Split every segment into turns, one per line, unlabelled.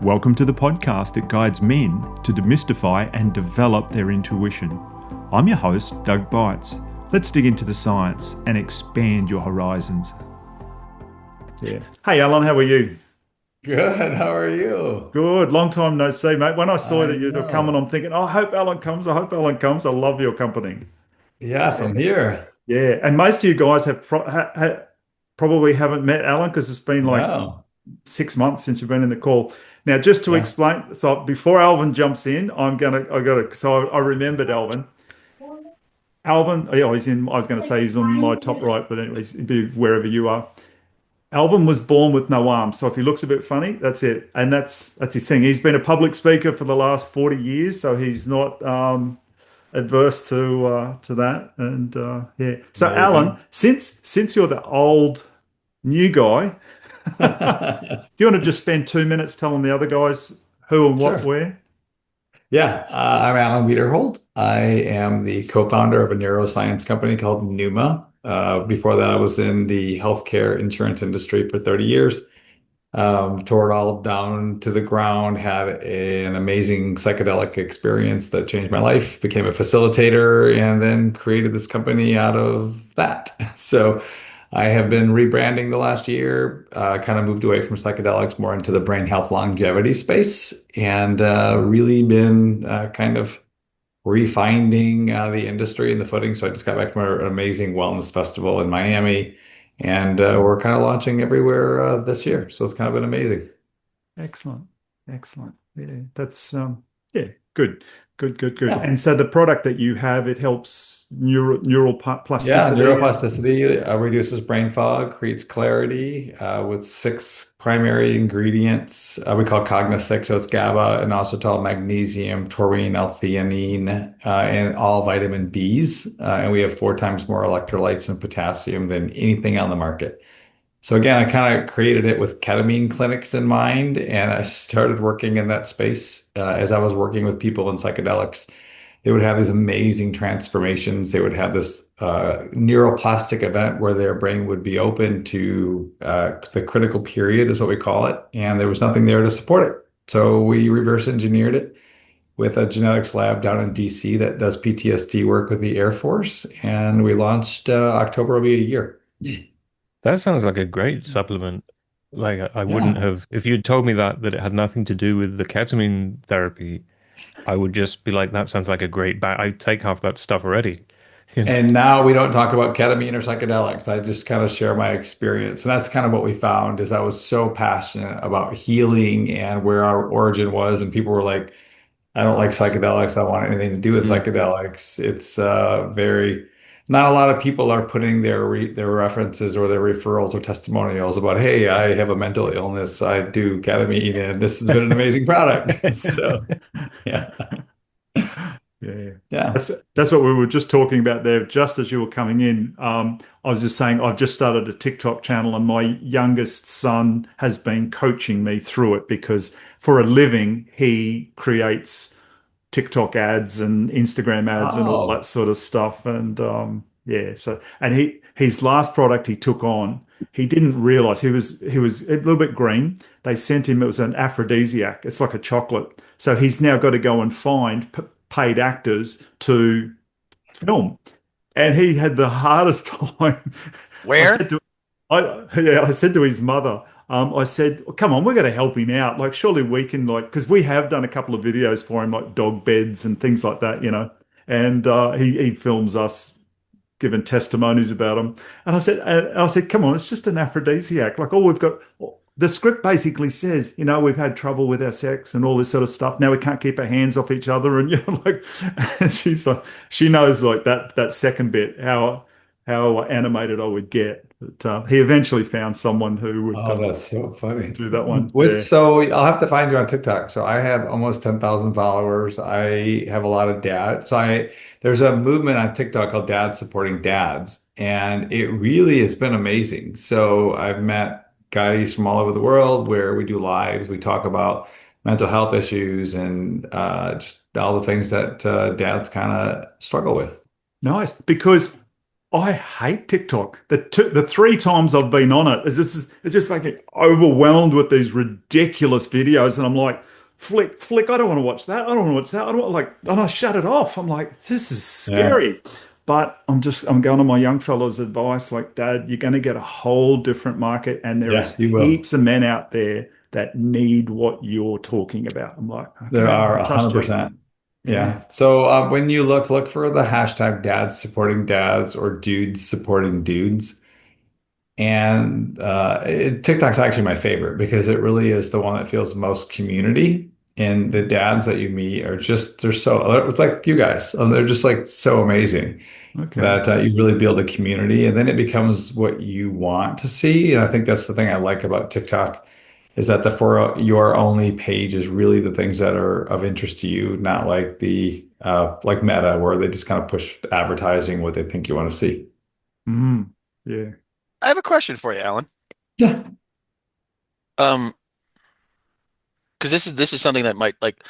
Welcome to the podcast that guides men to demystify and develop their intuition. I'm your host, Doug Bites. Let's dig into the science and expand your horizons. Yeah. Hey, Alan, how are you?
Good. How are you?
Good. Long time no see, mate. When I saw
I
that you were coming,
know.
I'm thinking, oh, I hope Alan comes. I hope Alan comes. I love your company.
Yes, I'm here.
Yeah. And most of you guys have probably haven't met Alan because it's been like
No.
6 months since you've been in the call. Now, just to
Yeah.
explain, so before Alvin jumps in, so I remembered Alvin. Alvin, yeah, he's in, I was going to say he's on my top right, but anyways, he'd be wherever you are. Alvin was born with no arms, so if he looks a bit funny, that's it, and that's his thing. He's been a public speaker for the last 40 years, so he's not adverse to that. And yeah, so Alan,
Amazing.
since you're the old new guy, do you want to just spend 2 minutes telling the other guys who and what
Sure.
where?
Yeah, I'm Alan Wiederhold. I am the co-founder of a neuroscience company called Numa. Before that, I was in the healthcare insurance industry for 30 years. Tore it all down to the ground, had an amazing psychedelic experience that changed my life, became a facilitator, and then created this company out of that. So I have been rebranding the last year, kind of moved away from psychedelics more into the brain health longevity space, and really been kind of refinding the industry and the footing. So I just got back from an amazing wellness festival in Miami, and we're kind of launching everywhere this year. So it's kind of been amazing.
Excellent, excellent. Yeah, that's yeah, good, good.
Yeah.
And so the product that you have, it helps neural
Yeah,
plasticity.
neuroplasticity reduces brain fog, creates clarity with six primary ingredients we call Cogna-6. So it's GABA, inositol, magnesium, taurine, L-theanine, and all vitamin Bs. And we have four times more electrolytes and potassium than anything on the market. So again, I kind of created it with ketamine clinics in mind, and I started working in that space as I was working with people in psychedelics. They would have these amazing transformations. They would have this neuroplastic event where their brain would be open to the critical period, is what we call it, and there was nothing there to support it. So we reverse engineered it with a genetics lab down in DC that does PTSD work with the Air Force, and we launched October will be a year.
That sounds like a great supplement. Like I wouldn't
Yeah.
have, if you'd told me that it had nothing to do with the ketamine therapy, I would just be like, that sounds like a great I take half that stuff already. You know?
And now we don't talk about ketamine or psychedelics. I just kind of share my experience. And that's kind of what we found is I was so passionate about healing and where our origin was. And people were like, I don't like psychedelics. I don't want anything to do with
Mm.
psychedelics. It's very, not a lot of people are putting their references or their referrals or testimonials about, hey, I have a mental illness. I do ketamine and this has been an amazing product. So yeah.
Yeah,
Yeah.
that's what we were just talking about there. Just as you were coming in, I was just saying I've just started a TikTok channel, and my youngest son has been coaching me through it because for a living he creates TikTok ads and Instagram ads and all that
Oh,
sort of stuff. And yeah, so and his last product he took on, he didn't realize he was a little bit green. They sent him, it was an aphrodisiac. It's like a chocolate. So he's now got to go and find paid actors to film. And he had the hardest time. I
Where?
said to I said to his mother, I said, "Come on, we're going to help him out. Like, surely we can, like, because we have done a couple of videos for him, like dog beds and things like that, you know." And he films us giving testimonies about him. And I said, "Come on, it's just an aphrodisiac. Like, all we've got." The script basically says, we've had trouble with our sex and all this sort of stuff. Now we can't keep our hands off each other, and like, and she's like, she knows like that second bit how animated I would get. But he eventually found someone who would
oh, that's so funny.
do that one.
Which,
Yeah.
so I'll have to find you on TikTok. So I have almost 10,000 followers. I have a lot of dads. There's a movement on TikTok called Dads Supporting Dads, and it really has been amazing. So I've met guys from all over the world where we do lives. We talk about mental health issues and just all the things that dads kind of struggle with.
Nice. Because I hate TikTok. The three times I've been on it, it's just fucking overwhelmed with these ridiculous videos, and I'm like, flick, I don't want to watch that. I don't want to watch that. I don't want like, and I shut it off. I'm like, this is
Yeah.
scary. But I'm going on my young fella's advice, like, Dad, you're going to get a whole different market, and there
Yeah,
is
you will.
heaps of men out there that need what you're talking about. I'm like,
There
okay,
are
I trust you.
100%.
Yeah.
Yeah. So when you look for the hashtag dads supporting dads or dudes supporting dudes. And TikTok's actually my favorite because it really is the one that feels most community. And the dads that you meet are just, they're so, it's like you guys, they're just like so amazing
Okay.
that you really build a community and then it becomes what you want to see. And I think that's the thing I like about TikTok is that the for your only page is really the things that are of interest to you, not like the like Meta where they just kind of push advertising what they think you want to see.
Mm. Yeah.
I have a question for you, Alan.
Yeah.
Um, because this is something that might like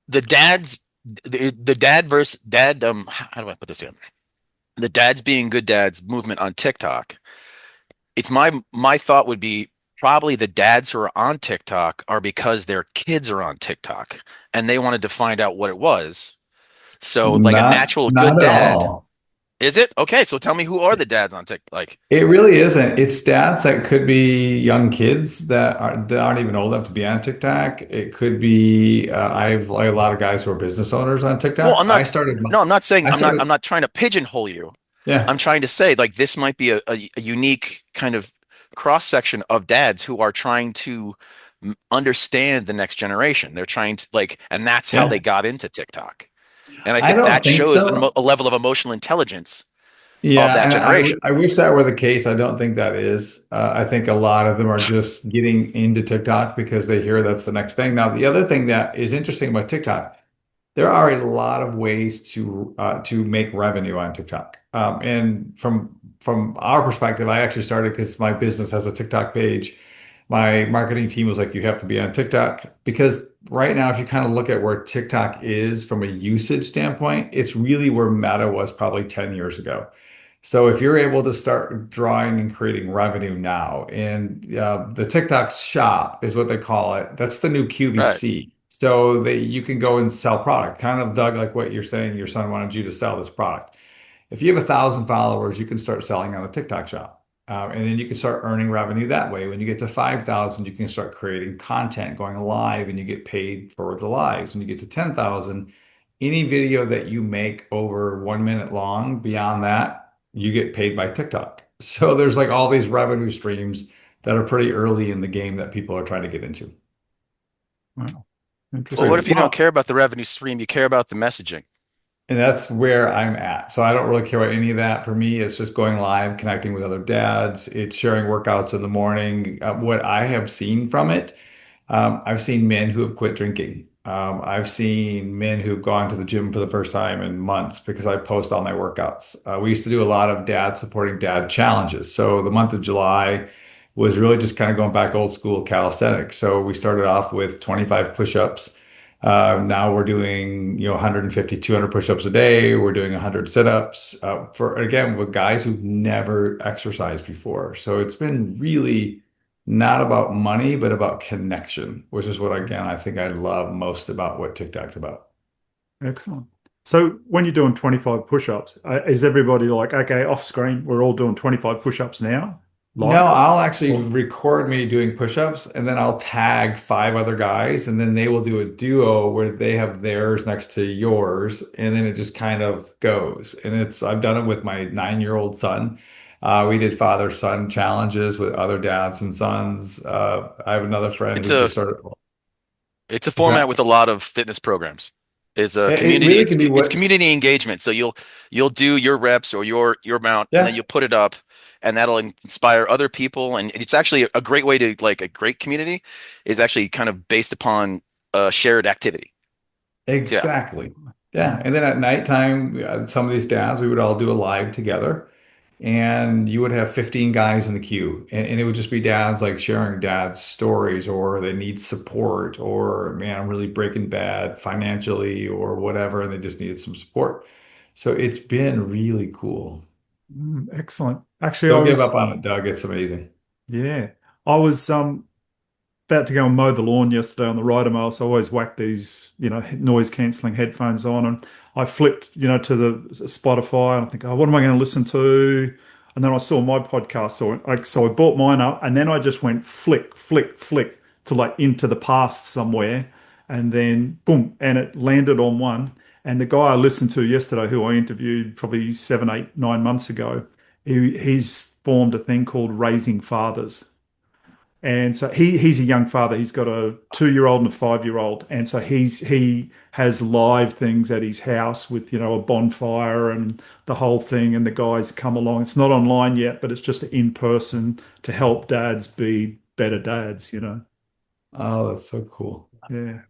the dads, the dad versus dad. How do I put this in? The dads being good dads movement on TikTok. It's my thought would be probably the dads who are on TikTok are because their kids are on TikTok and they wanted to find out what it was. So like a natural good
Not at
dad,
all.
is it? Okay, so tell me who are the dads on TikTok? Like,
It really isn't. It's stats that could be young kids that aren't even old enough to be on TikTok. It could be I have like a lot of guys who are business owners on
well,
TikTok.
I'm not. No, I'm not saying
I
I'm
started,
not trying to pigeonhole you.
yeah,
I'm trying to say like this might be a unique kind of cross section of dads who are trying to understand the next generation. They're trying to like, and that's how they
yeah.
got into TikTok. And I
I
think
don't
that
think
shows
so.
a level of emotional intelligence of
Yeah,
that
and
generation.
I wish that were the case. I don't think that is. I think a lot of them are just getting into TikTok because they hear that's the next thing. Now, the other thing that is interesting about TikTok, there are a lot of ways to make revenue on TikTok. And from our perspective, I actually started because my business has a TikTok page. My marketing team was like, you have to be on TikTok because right now, if you kind of look at where TikTok is from a usage standpoint, it's really where Meta was probably 10 years ago. So if you're able to start drawing and creating revenue now, and the TikTok shop is what they call it, that's the new
Right.
QVC. So they you can go and sell product, kind of Doug, like what you're saying, your son wanted you to sell this product. If you have 1,000 followers, you can start selling on the TikTok shop. And then you can start earning revenue that way. When you get to 5,000, you can start creating content, going live, and you get paid for the lives. When you get to 10,000, any video that you make over 1 minute long, beyond that, you get paid by TikTok. So there's like all these revenue streams that are pretty early in the game that people are trying to get into.
Wow.
Well, what
Interesting.
if you don't
Well,
care about the revenue stream? You care about the messaging.
And that's where I'm at. So I don't really care about any of that. For me, it's just going live, connecting with other dads. It's sharing workouts in the morning. What I have seen from it, I've seen men who have quit drinking. I've seen men who've gone to the gym for the first time in months because I post all my workouts. We used to do a lot of dad supporting dad challenges. So the month of July was really just kind of going back old school calisthenics. So we started off with 25 push-ups. Now we're doing, 150, 200 push-ups a day. We're doing 100 sit-ups for, again, with guys who've never exercised before. So it's been really not about money, but about connection, which is what, again, I think I love most about what TikTok's about.
excellent. So when you're doing 25 push-ups, is everybody like, okay, off screen, we're all doing 25 push-ups now,
No,
live?
I'll actually
Or,
record me doing push-ups and then I'll tag five other guys and then they will do a duo where they have theirs next to yours and then it just kind of goes. And I've done it with my 9-year-old son. We did father-son challenges with other dads and sons. I have another friend
It's
who
a
just started.
it's a
What's
format
that?
with a lot of fitness programs. Is a
It
community.
really can be
It's
what,
community engagement. So you'll do your reps or your amount, and then
yeah.
you'll put it up, and that'll inspire other people. And it's actually a great way to like a great community is actually kind of based upon a shared activity. So, yeah.
Exactly. Yeah.
mm,
And then at nighttime, some of these dads, we would all do a live together and you would have 15 guys in the queue. And it would just be dads like sharing dads' stories or they need support or, man, I'm really breaking bad financially or whatever. And they just needed some support. So it's been really cool.
Excellent. Actually, I
Don't give up
was,
on it, Doug. It's amazing.
yeah, I was about to go and mow the lawn yesterday on the rider mower, so I always whack these, noise cancelling headphones on, and I flipped, to the Spotify, and I think, oh, what am I going to listen to? And then I saw my podcast, so I bought mine up, and then I just went flick, flick, flick to like into the past somewhere, and then boom, and it landed on one. And the guy I listened to yesterday, who I interviewed probably 7, 8, 9 months ago, he's formed a thing called Raising Fathers. And so he's a young father. He's got a 2-year-old and a 5-year-old, and so he has live things at his house with a bonfire and the whole thing. And the guys come along. It's not online yet, but it's just in person to help dads be better dads.
Oh, that's so cool.
Yeah.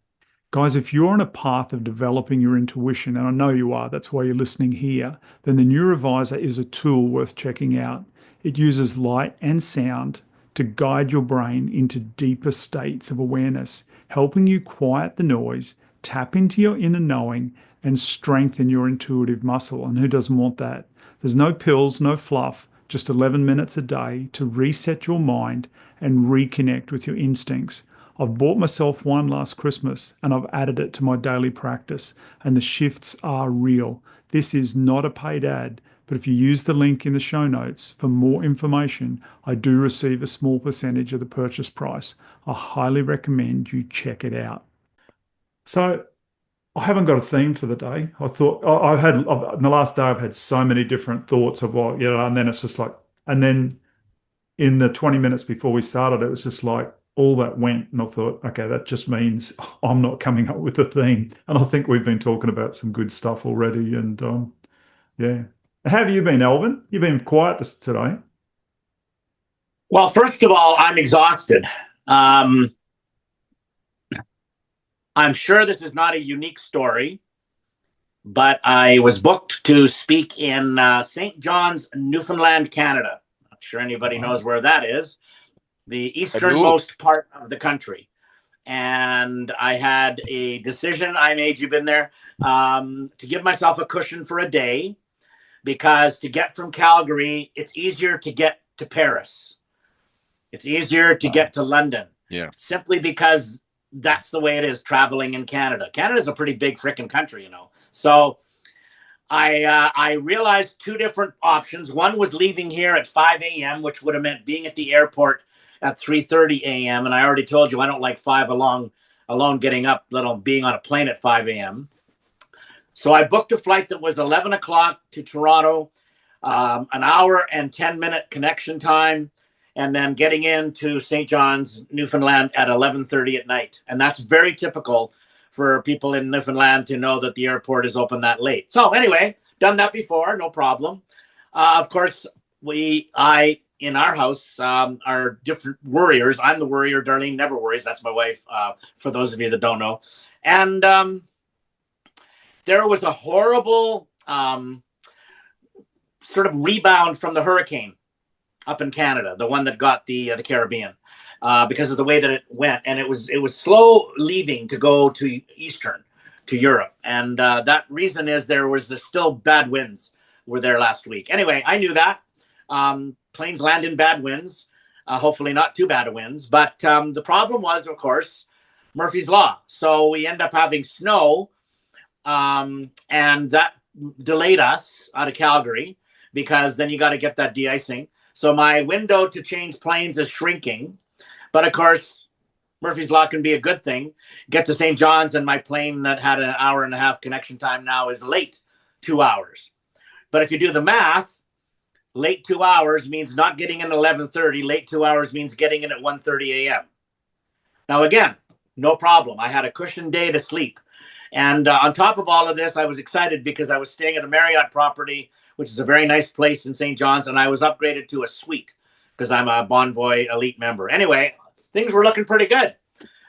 Guys, if you're on a path of developing your intuition, and I know you are, that's why you're listening here, then the Neurovisor is a tool worth checking out. It uses light and sound to guide your brain into deeper states of awareness, helping you quiet the noise, tap into your inner knowing, and strengthen your intuitive muscle. And who doesn't want that? There's no pills, no fluff, just 11 minutes a day to reset your mind and reconnect with your instincts. I've bought myself one last Christmas and I've added it to my daily practice, and the shifts are real. This is not a paid ad, but if you use the link in the show notes for more information, I do receive a small percentage of the purchase price. I highly recommend you check it out. So, I haven't got a theme for the day. I thought in the last day, I've had so many different thoughts of and then it's just like, and then in the 20 minutes before we started, it was just like all that went. And I thought, okay, that just means I'm not coming up with a theme. And I think we've been talking about some good stuff already. And yeah. How have you been, Alvin? You've been quiet today.
Well, first of all, I'm exhausted. I'm sure this is not a unique story, but I was booked to speak in St. John's, Newfoundland, Canada. Not sure anybody knows where that is, the easternmost part of the country. And I had a decision I made, you've been there, to give myself a cushion for a day, because to get from Calgary, it's easier to get to Paris. It's easier to get to London.
Yeah.
Simply because that's the way it is traveling in Canada. Canada's a pretty big freaking country, So I realized two different options. One was leaving here at 5 a.m., which would have meant being at the airport at 3:30 a.m. And I already told you I don't like 5 alone getting up, let alone being on a plane at 5 a.m. So I booked a flight that was 11 o'clock to Toronto, an hour and 10-minute connection time, and then getting into St. John's, Newfoundland at 11:30 at night. And that's very typical for people in Newfoundland to know that the airport is open that late. So anyway, done that before, no problem. Of course, in our house are different worriers. I'm the worrier. Darlene never worries. That's my wife, for those of you that don't know. And there was a horrible sort of rebound from the hurricane up in Canada, the one that got the Caribbean, because of the way that it went, and it was slow leaving to go to Eastern, to Europe, and that reason is there was still bad winds were there last week. Anyway, I knew that planes land in bad winds, hopefully not too bad of winds, but the problem was, of course, Murphy's Law. So we end up having snow, and that delayed us out of Calgary, because then you got to get that de-icing. So my window to change planes is shrinking. But of course, Murphy's Law can be a good thing. Get to St. John's, and my plane that had an hour and a half connection time now is late 2 hours. But if you do the math, late 2 hours means not getting in at 11:30. Late 2 hours means getting in at 1:30 a.m. Now, again, no problem. I had a cushioned day to sleep. And on top of all of this, I was excited because I was staying at a Marriott property, which is a very nice place in St. John's, and I was upgraded to a suite because I'm a Bonvoy Elite member. Anyway, things were looking pretty good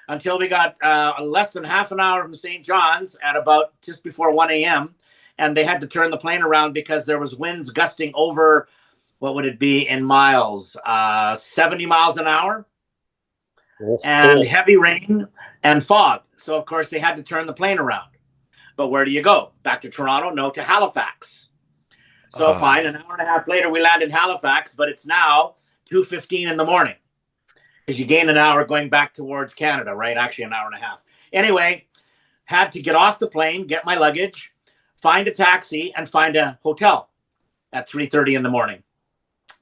until we got less than half an hour from St. John's at about just before 1 a.m., and they had to turn the plane around because there was winds gusting over, what would it be in miles, 70 miles an hour, and heavy rain and fog. So, of course, they had to turn the plane around. But where do you go? Back to Toronto? No, to Halifax. So fine, an hour and a half later, we land in Halifax, but it's now 2:15 in the morning because you gain an hour going back towards Canada, right? Actually, an hour and a half. Anyway, had to get off the plane, get my luggage, find a taxi, and find a hotel at 3:30 in the morning.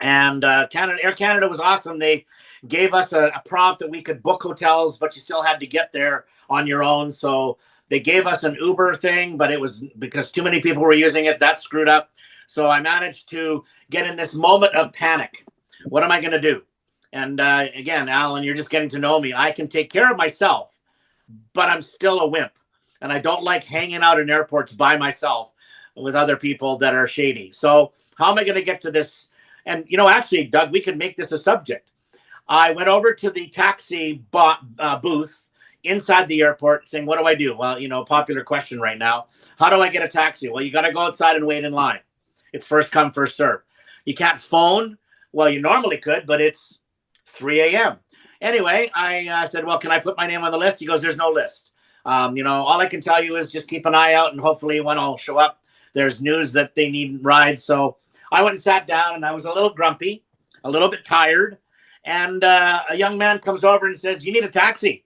And Air Canada was awesome. They gave us a prompt that we could book hotels, but you still had to get there on your own. So they gave us an Uber thing, but it was because too many people were using it. That screwed up. So I managed to get in this moment of panic. What am I going to do? And again, Alan, you're just getting to know me. I can take care of myself, but I'm still a wimp. And I don't like hanging out in airports by myself with other people that are shady. So how am I going to get to this? And, you know, actually, Doug, we could make this a subject. I went over to the taxi booth inside the airport saying, what do I do? Well, you know, popular question right now. How do I get a taxi? Well, you got to go outside and wait in line. It's first come, first serve. You can't phone. Well, you normally could, but it's 3 a.m. Anyway, I said, well, can I put my name on the list? He goes, there's no list. You know, all I can tell you is just keep an eye out and hopefully one will show up. There's news that they need rides. So I went and sat down and I was a little grumpy, a little bit tired. And a young man comes over and says, you need a taxi.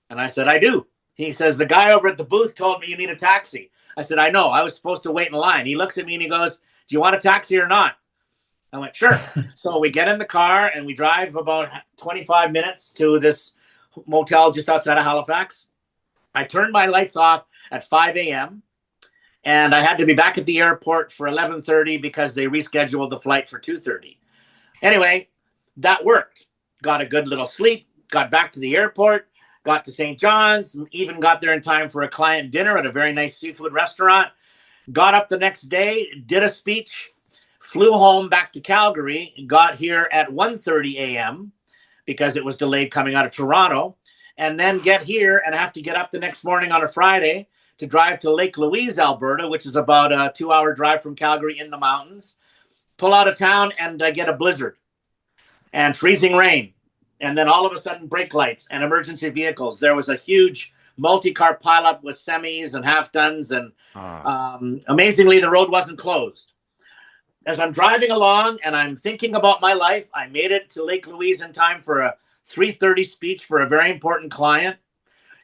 And I said, I do. He says, the guy over at the booth told me you need a taxi. I said, I know. I was supposed to wait in line. He looks at me and he goes, do you want a taxi or not? I went, sure. So we get in the car and we drive about 25 minutes to this motel just outside of Halifax. I turned my lights off at 5 a.m. and I had to be back at the airport for 11:30 because they rescheduled the flight for 2:30. Anyway, that worked. Got a good little sleep, got back to the airport, got to St. John's, even got there in time for a client dinner at a very nice seafood restaurant. Got up the next day, did a speech, flew home back to Calgary, got here at 1:30 a.m. because it was delayed coming out of Toronto, and then get here and have to get up the next morning on a Friday to drive to Lake Louise, Alberta, which is about a 2-hour drive from Calgary in the mountains, pull out of town and get a blizzard and freezing rain. And then all of a sudden, brake lights and emergency vehicles. There was a huge multi-car pileup with semis and half tons. And amazingly, the road wasn't closed. As I'm driving along and I'm thinking about my life, I made it to Lake Louise in time for a 3:30 speech for a very important client.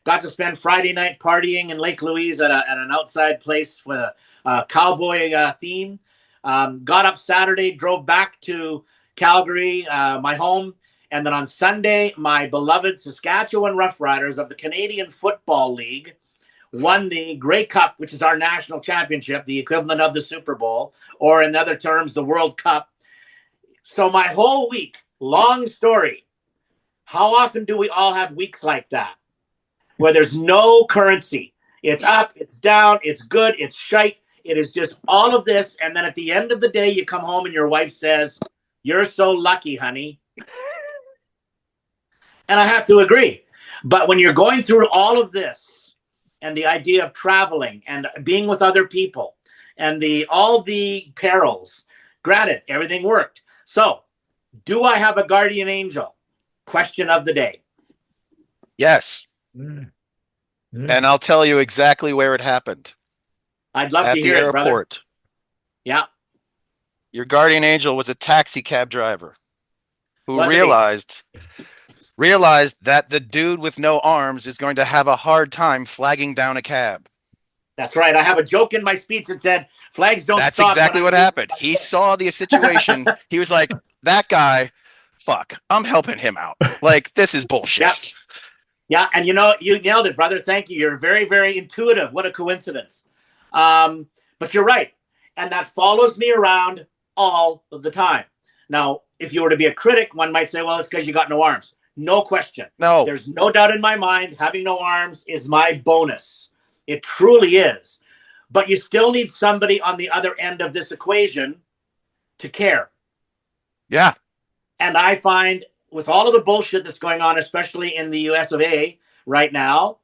Got to spend Friday night partying in Lake Louise at an outside place with a cowboy theme. Got up Saturday, drove back to Calgary, my home. And then on Sunday, my beloved Saskatchewan Roughriders of the Canadian Football League won the Grey Cup, which is our national championship, the equivalent of the Super Bowl, or in other terms, the World Cup. So my whole week, long story. How often do we all have weeks like that where there's no currency? It's up, it's down, it's good, it's shite. It is just all of this. And then at the end of the day, you come home and your wife says, you're so lucky, honey. And I have to agree. But when you're going through all of this and the idea of traveling and being with other people and all the perils, granted, everything worked. So do I have a guardian angel? Question of the day.
Yes.
Yeah.
And I'll tell you exactly where it happened.
I'd love
At
to
the
hear it, brother.
airport.
Yeah.
Your guardian angel was a taxi cab driver who
Was he?
realized that the dude with no arms is going to have a hard time flagging down a cab.
That's right. I have a joke in my speech that said, flags don't
That's
stop.
exactly what happened. He saw the situation. He was like, that guy, fuck, I'm helping him out. Like, this is bullshit.
Yep. Yeah. And you know, you nailed it, brother. Thank you. You're very, very intuitive. What a coincidence. But you're right. And that follows me around all of the time. Now, if you were to be a critic, one might say, well, it's because you got no arms. No question.
No.
There's no doubt in my mind having no arms is my bonus. It truly is. But you still need somebody on the other end of this equation to care.
Yeah.
And I find with all of the bullshit that's going on, especially in the US of A right now,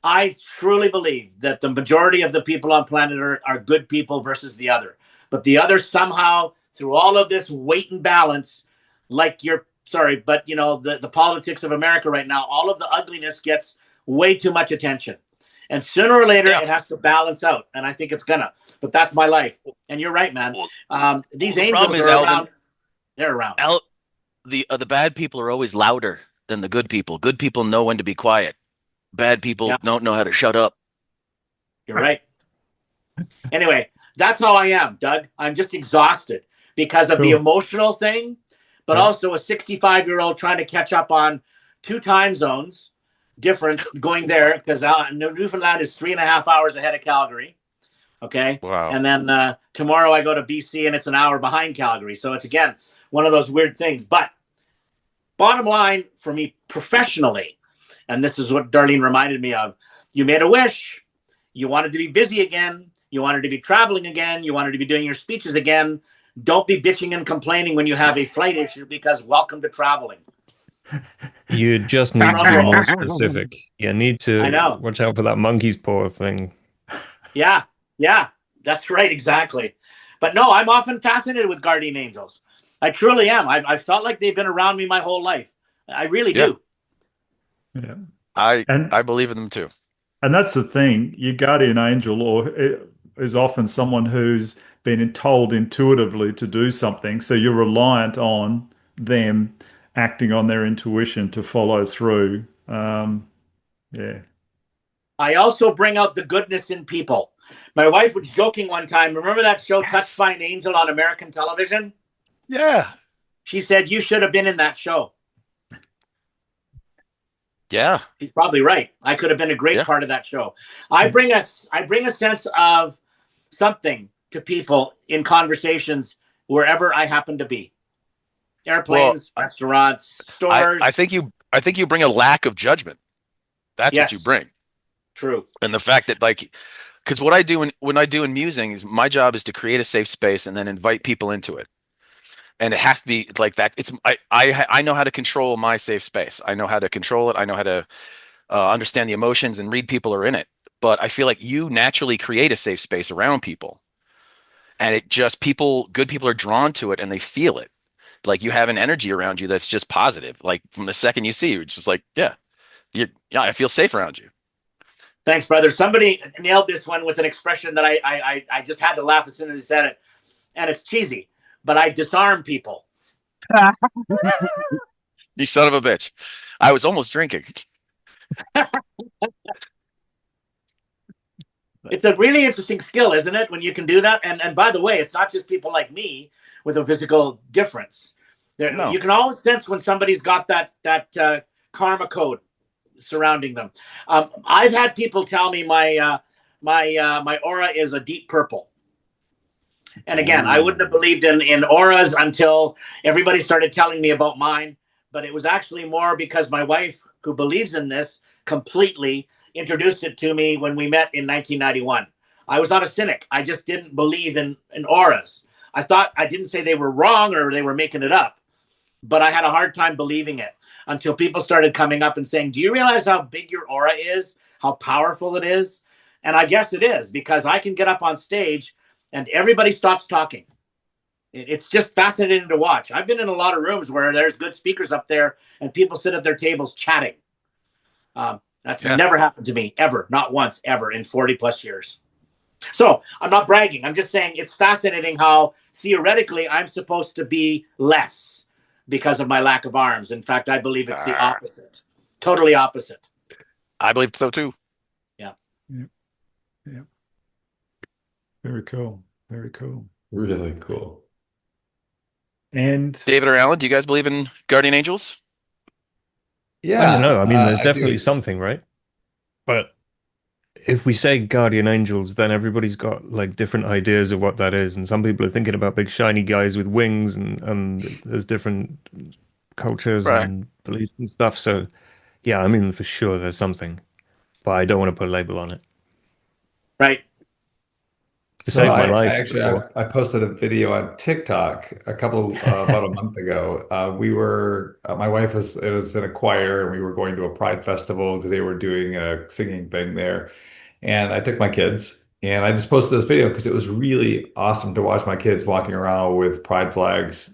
I truly believe that the majority of the people on planet Earth are good people versus the other. But the other somehow, through all of this weight and balance, like the politics of America right now, all of the ugliness gets way too much attention. And sooner or later,
Yeah.
it has to balance out. And I think it's gonna. But that's my life. And you're right, man.
Well,
These
the problem
angels
is,
are
Alvin,
around. They're around.
the bad people are always louder than the good people. Good people know when to be quiet. Bad people
Yeah,
don't know how to shut up.
you're right. Anyway, that's how I am, Doug. I'm just exhausted because of the
Cool.
emotional thing, but
Yeah.
also a 65-year-old trying to catch up on 2 time zones difference going there because Newfoundland is 3.5 hours ahead of Calgary. Okay.
Wow.
And then tomorrow I go to BC and it's an hour behind Calgary. So it's again one of those weird things. But bottom line for me professionally, and this is what Darlene reminded me of, you made a wish. You wanted to be busy again. You wanted to be traveling again. You wanted to be doing your speeches again. Don't be bitching and complaining when you have a flight issue because welcome to traveling.
You just need to
Drum
be
roll.
more specific. You need
I
to
know.
watch out for that monkey's paw thing.
Yeah. Yeah. That's right. Exactly. But no, I'm often fascinated with guardian angels. I truly am. I felt like they've been around me my whole life. I really
Yeah.
do.
Yeah.
I
And
I believe in them too.
and that's the thing. Your guardian angel is often someone who's been told intuitively to do something, so you're reliant on them acting on their intuition to follow through. Yeah.
I also bring out the goodness in people. My wife was joking one time. Remember that show, Touched
Yes.
by an Angel, on American television?
Yeah.
She said, you should have been in that show.
Yeah.
She's probably right. I could have been a great
Yeah.
part of that show. I bring a sense of something to people in conversations wherever I happen to be.
Well,
Airplanes, restaurants,
I
stores.
think you bring a lack of judgment. That's what you
Yes,
bring.
true.
And the fact that because what I do when I do in musing is my job is to create a safe space and then invite people into it. And it has to be like that. I know how to control my safe space. I know how to control it. I know how to understand the emotions and read people are in it. But I feel like you naturally create a safe space around people, and it just good people are drawn to it and they feel it. Like you have an energy around you that's just positive. Like from the second you see you, it's just like, yeah, I feel safe around you.
Thanks, brother. Somebody nailed this one with an expression that I just had to laugh as soon as he said it. And it's cheesy, but I disarm people.
You son of a bitch. I was almost drinking.
It's a really interesting skill, isn't it? When you can do that. And by the way, it's not just people like me with a physical difference. You
No.
can always sense when somebody's got that karma code surrounding them. I've had people tell me my aura is a deep purple. And again, I wouldn't have believed in auras until everybody started telling me about mine. But it was actually more because my wife, who believes in this completely, introduced it to me when we met in 1991. I was not a cynic. I just didn't believe in auras. I didn't say they were wrong or they were making it up, but I had a hard time believing it until people started coming up and saying, do you realize how big your aura is? How powerful it is? And I guess it is, because I can get up on stage and everybody stops talking. It's just fascinating to watch. I've been in a lot of rooms where there's good speakers up there and people sit at their tables chatting. That's
Yeah.
never happened to me, ever. Not once, ever, in 40 plus years. So I'm not bragging. I'm just saying it's fascinating how theoretically I'm supposed to be less because of my lack of arms. In fact, I believe it's the
Ah,
opposite. Totally opposite.
I believe so too.
Yeah.
Yeah. Yeah. Very cool. Very cool.
Really cool.
And
David or Alan, do you guys believe in guardian angels?
I don't
Yeah,
know. I mean, there's
I
definitely
do.
something, right? But if we say guardian angels, then everybody's got like different ideas of what that is. And some people are thinking about big shiny guys with wings, and there's different cultures
Right.
and beliefs and stuff. So yeah, I mean, for sure there's something, but I don't want to put a label on it.
Right.
It
So
saved my
I
life
actually
before.
I posted a video on TikTok about a month ago. We were my wife was it was in a choir and we were going to a Pride festival because they were doing a singing thing there. And I took my kids and I just posted this video because it was really awesome to watch my kids walking around with pride flags.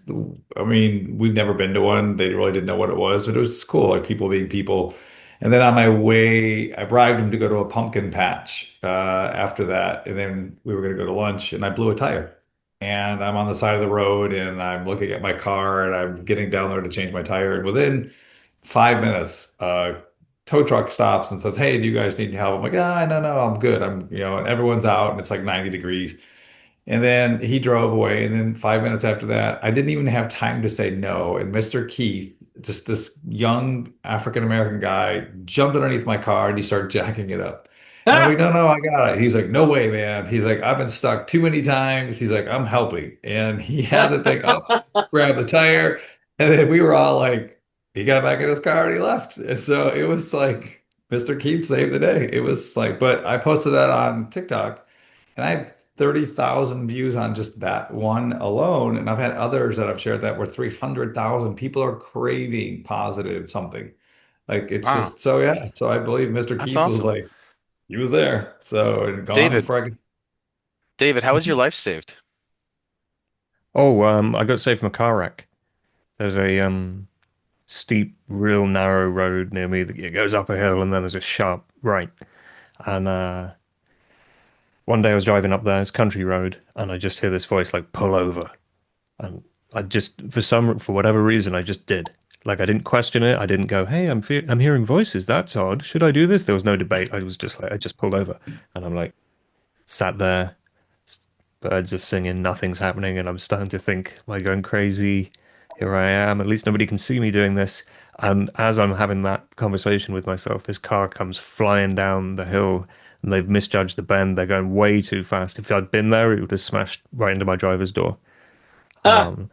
I mean, we've never been to one. They really didn't know what it was, but it was just cool, like people being people. And then on my way, I bribed him to go to a pumpkin patch after that. And then we were going to go to lunch, and I blew a tire. And I'm on the side of the road, and I'm looking at my car, and I'm getting down there to change my tire. And within 5 minutes, tow truck stops and says, "Hey, do you guys need help?" I'm like, "Ah, no, no, I'm good. And everyone's out, and it's like 90 degrees." And then he drove away. And then 5 minutes after that, I didn't even have time to say no. And Mr. Keith, just this young African American guy, jumped underneath my car and he started jacking it up. And I'm like, no, no, I got it. He's like, no way, man. He's like, I've been stuck too many times. He's like, I'm helping. And he had the thing up, grabbed the tire. And then we were all like, he got back in his car and he left. And so it was like, Mr. Keith saved the day. It was like, but I posted that on TikTok. And I have 30,000 views on just that one alone. And I've had others that I've shared that were 300,000. People are craving positive something. Like it's
Wow,
just so yeah. So I believe Mr.
that's
Keith was
awesome.
like, he was there. So and gone
David,
before I could.
David, how was your life saved?
Oh, I got saved from a car wreck. There's a steep, real narrow road near me that it goes up a hill and then there's a sharp right. And one day I was driving up there, it's country road, and I just hear this voice like pull over. And I just for whatever reason I just did. Like I didn't question it. I didn't go, "Hey, I'm hearing voices. That's odd. Should I do this?" There was no debate. I was just like I just pulled over, and I'm like sat there. Birds are singing, nothing's happening, and I'm starting to think, am I going crazy? Here I am. At least nobody can see me doing this. And as I'm having that conversation with myself, this car comes flying down the hill, and they've misjudged the bend. They're going way too fast. If I'd been there, it would have smashed right into my driver's door.
Ah,
Um,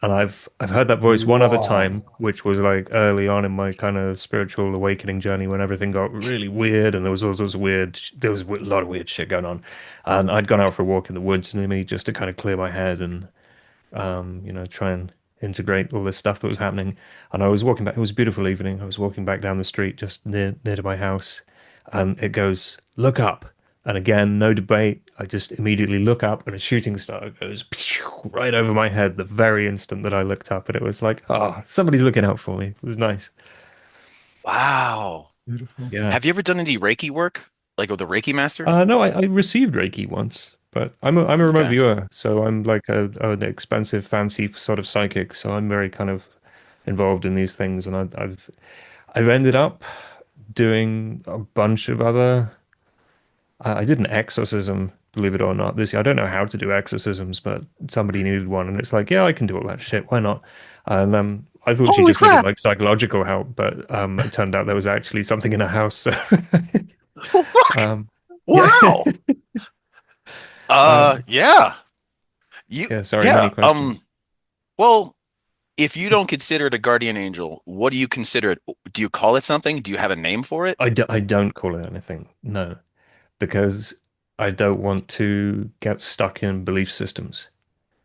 and I've heard that voice one other time,
Wow.
which was like early on in my kind of spiritual awakening journey when everything got really weird and there was all sorts of there was a lot of weird shit going on. And I'd gone out for a walk in the woods near me just to kind of clear my head and try and integrate all this stuff that was happening. And I was walking back. It was a beautiful evening. I was walking back down the street just near to my house, and it goes, "Look up." And again, no debate. I just immediately look up, and a shooting star goes right over my head the very instant that I looked up, and it was like, oh, somebody's looking out for me. It was nice.
Wow.
Beautiful.
Yeah.
Have you ever done any Reiki work, like with the Reiki master?
No, I received Reiki once, but I'm a remote
Okay.
viewer, so I'm like an expensive, fancy sort of psychic. So I'm very kind of involved in these things, and I've ended up doing a bunch of other. I did an exorcism, believe it or not, this year. I don't know how to do exorcisms, but somebody needed one, and it's like, yeah, I can do all that shit. Why not? And I thought she
Holy
just needed
crap.
like psychological help, but it turned out there was actually something in her house. So, um, yeah,
Wow.
um,
Yeah. You,
yeah. Sorry,
yeah.
many questions.
Well, if you don't consider it a guardian angel, what do you consider it? Do you call it something? Do you have a name for it?
I don't call it anything, no, because I don't want to get stuck in belief systems.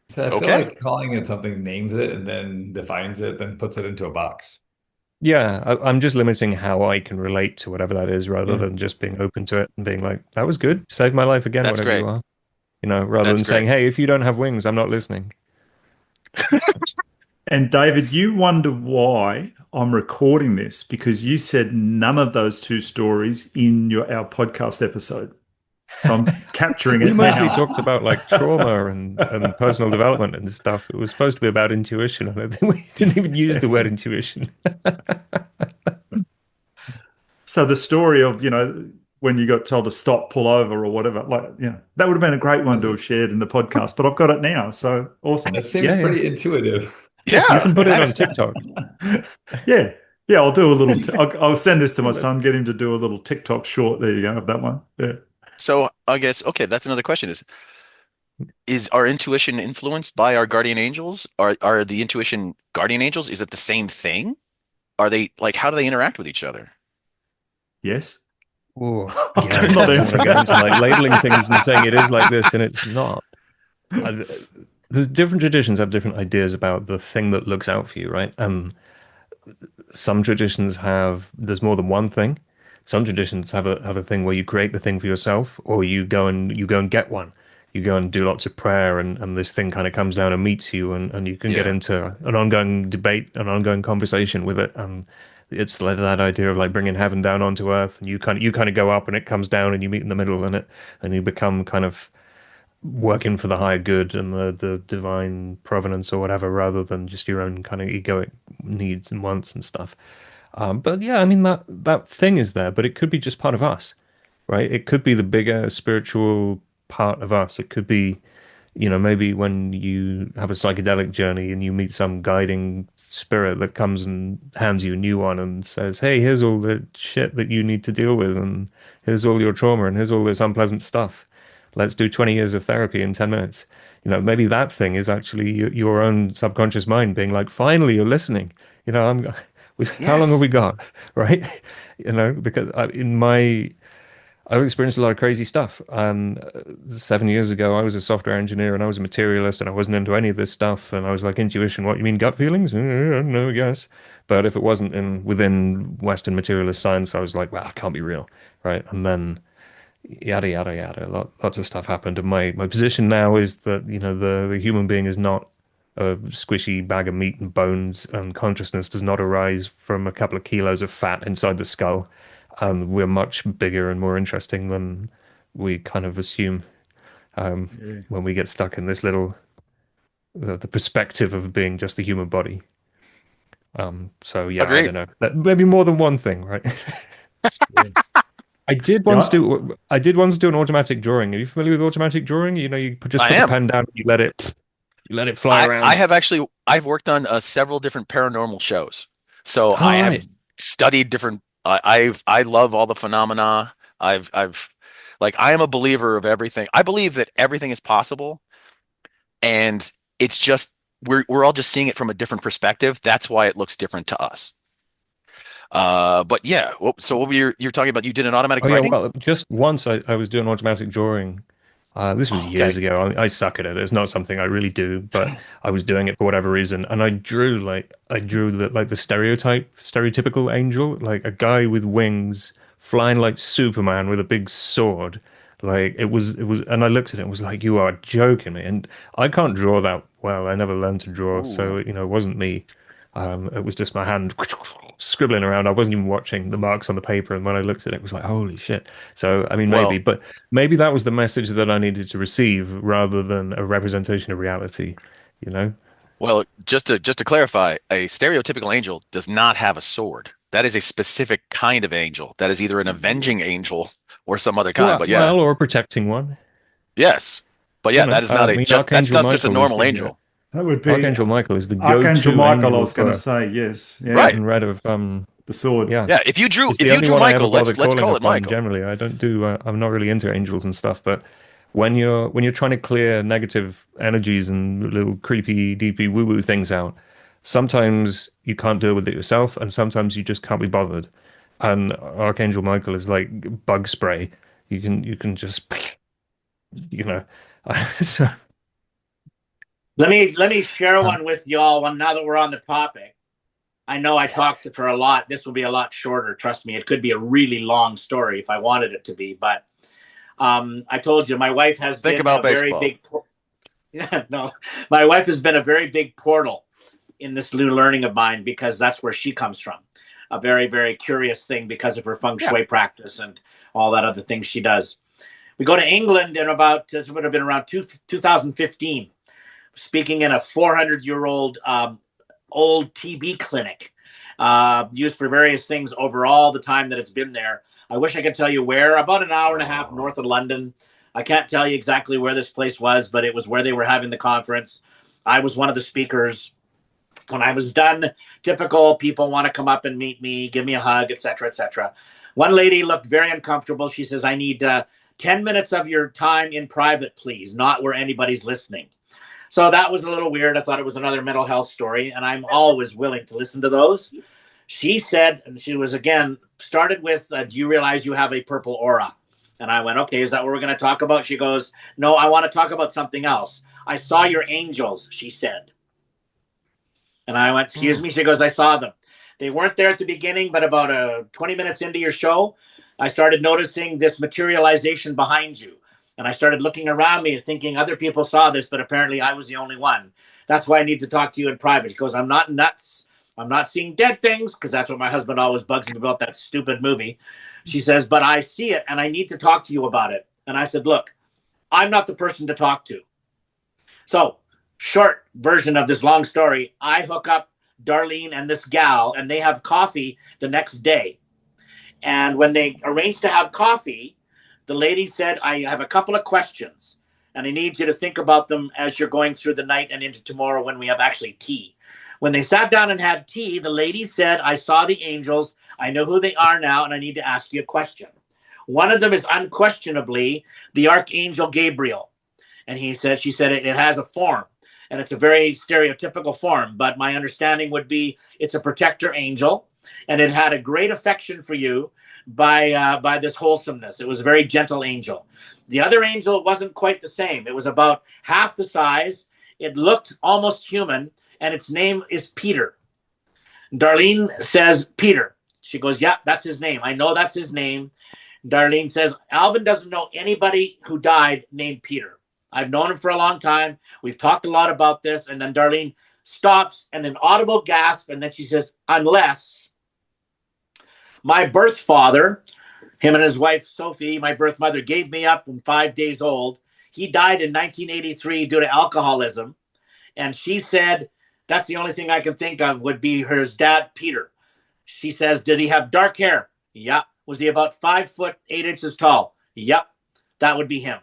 So I feel
Okay.
like calling it something names it and then defines it, then puts it into a box.
Yeah, I'm just limiting how I can relate to whatever that is rather
Yeah.
than just being open to it and being like, that was good, saved my life again,
That's
whatever you
great.
are. Rather
That's
than saying,
great.
hey, if you don't have wings, I'm not listening.
And David, you wonder why I'm recording this because you said none of those two stories in our podcast episode. So I'm capturing
We
it
mostly
now.
talked about like trauma and personal development and stuff. It was supposed to be about intuition, and I think we didn't even use the word intuition.
So the story of, when you got told to stop, pull over or whatever, like, that would have been a great one
That's,
to have shared in the podcast, but I've got it now. So
that
awesome.
seems
Yeah, yeah.
pretty intuitive.
You
Yeah.
can put it on
That's
TikTok.
Yeah. Yeah. I'll do a little, I'll send this to my son, get him to do a little TikTok short. There you go. Of that one. Yeah.
so I guess okay, that's another question is our intuition influenced by our guardian angels? Are the intuition guardian angels? Is it the same thing? Are they like how do they interact with each other?
Yes.
Oh,
I
yeah. I
cannot
don't want
answer
to get into like
that.
labeling things and saying it is like this and it's not. I, there's different traditions have different ideas about the thing that looks out for you, right? Some traditions have there's more than one thing. Some traditions have a thing where you create the thing for yourself, or you go and get one. You go and do lots of prayer, and this thing kind of comes down and meets you, and you can get
Yeah.
into an ongoing debate, an ongoing conversation with it. And it's like that idea of like bringing heaven down onto earth, and you kind of go up and it comes down and you meet in the middle, and you become kind of working for the higher good and the divine provenance or whatever, rather than just your own kind of egoic needs and wants and stuff. But yeah, I mean that thing is there, but it could be just part of us, right? It could be the bigger spiritual part of us. It could be, maybe when you have a psychedelic journey and you meet some guiding spirit that comes and hands you a new one and says, "Hey, here's all the shit that you need to deal with, and here's all your trauma, and here's all this unpleasant stuff. Let's do 20 years of therapy in 10 minutes." Maybe that thing is actually your own subconscious mind being like, "Finally, you're listening." I'm how long have
Yes.
we got? Right? Because I've experienced a lot of crazy stuff. And 7 years ago, I was a software engineer and I was a materialist and I wasn't into any of this stuff. And I was like, intuition, what you mean, gut feelings? No, I guess. But if it wasn't within Western materialist science, I was like, well, it can't be real. Right. And then yada, yada, yada. Lots of stuff happened. And my position now is that, the human being is not a squishy bag of meat and bones, and consciousness does not arise from a couple of kilos of fat inside the skull. And we're much bigger and more interesting than we kind of assume
Yeah.
when we get stuck in this little the perspective of being just the human body. So yeah, I don't
Agreed.
know. Maybe more than one thing, right?
Yeah.
I did once
Yeah.
do I did once do an automatic drawing. Are you familiar with automatic drawing? You just
I
put the
am.
pen down, you let it fly
I
around.
have actually I've worked on several different paranormal shows, so I
All
have
right.
studied different. I love all the phenomena. I've like I am a believer of everything. I believe that everything is possible, and it's just we're all just seeing it from a different perspective. That's why it looks different to us. But yeah. So what were you're talking about? You did an automatic
Oh yeah,
writing?
well, just once I was doing automatic drawing. This was
Oh,
years
okay.
ago. I suck at it. It's not something I really do, but I was doing it for whatever reason, and I drew the stereotypical angel, like a guy with wings flying like Superman with a big sword. Like it was, and I looked at it and was like, "You are joking me!" And I can't draw that well. I never learned to draw, so
Ooh.
it wasn't me. It was just my hand scribbling around. I wasn't even watching the marks on the paper, and when I looked at it, it was like, "Holy shit!" So I mean, maybe,
Well,
but maybe that was the message that I needed to receive rather than a representation of reality, you know?
well, just to clarify, a stereotypical angel does not have a sword. That is a specific kind of angel. That is either an avenging angel or some other kind.
Well,
But yeah,
well, or protecting one,
yes. But yeah, that is not
I
a
mean,
just that's
Archangel
just a
Michael is
normal
the
angel.
That would be
Archangel Michael is the
Archangel
go-to
Michael, I
angel
was going to
for
say, yes. Yeah.
Right.
getting rid of
The sword.
yeah.
Yeah.
It's
If
the
you
only
drew
one I ever
Michael,
bother
let's
calling
call it
upon
Michael.
generally. I don't do I'm not really into angels and stuff, but when you're trying to clear negative energies and little creepy, deepy woo-woo things out, sometimes you can't deal with it yourself, and sometimes you just can't be bothered. And Archangel Michael is like bug spray. You can just you know. So,
Let me share
um,
one with y'all. One now that we're on the topic. I know I talked for a lot. This will be a lot shorter. Trust me, it could be a really long story if I wanted it to be. But I told you, my wife has
Think
been
about
a very
baseball.
big. Yeah, no, my wife has been a very big portal in this new learning of mine because that's where she comes from. A very, very curious thing because of her feng
Yeah.
shui practice and all that other things she does. We go to England in about, this would have been around 2015, speaking in a 400-year-old old TB clinic used for various things over all the time that it's been there. I wish I could tell you where, about an hour and a half north of London. I can't tell you exactly where this place was, but it was where they were having the conference. I was one of the speakers. When I was done, typical people want to come up and meet me, give me a hug, etc., etc. One lady looked very uncomfortable. She says, I need 10 minutes of your time in private, please, not where anybody's listening. So that was a little weird. I thought it was another mental health story, and I'm always willing to listen to those. She said, and she was again started with, do you realize you have a purple aura? And I went, okay, is that what we're going to talk about? She goes, no, I want to talk about something else. I saw your angels, she said. And I went, excuse me? She goes, I saw them. They weren't there at the beginning, but about 20 minutes into your show, I started noticing this materialization behind you. And I started looking around me and thinking other people saw this, but apparently I was the only one. That's why I need to talk to you in private. She goes, I'm not nuts. I'm not seeing dead things, because that's what my husband always bugs me about, that stupid movie. She says, but I see it and I need to talk to you about it. And I said, look, I'm not the person to talk to. So, short version of this long story, I hook up Darlene and this gal, and they have coffee the next day. And when they arranged to have coffee, the lady said, I have a couple of questions, and I need you to think about them as you're going through the night and into tomorrow when we have actually tea. When they sat down and had tea, the lady said, I saw the angels. I know who they are now, and I need to ask you a question. One of them is unquestionably the Archangel Gabriel. And she said, it has a form, and it's a very stereotypical form. But my understanding would be it's a protector angel, and it had a great affection for you by this wholesomeness. It was a very gentle angel. The other angel wasn't quite the same. It was about half the size. It looked almost human, and its name is Peter. Darlene says, Peter. She goes, yeah, that's his name. I know that's his name. Darlene says, Alvin doesn't know anybody who died named Peter. I've known him for a long time. We've talked a lot about this. And then Darlene stops and an audible gasp. And then she says, unless my birth father, him and his wife, Sophie, my birth mother, gave me up when 5 days old. He died in 1983 due to alcoholism. And she said, that's the only thing I can think of would be her dad, Peter. She says, did he have dark hair? Yeah. Was he about 5'8" tall? Yep. That would be him.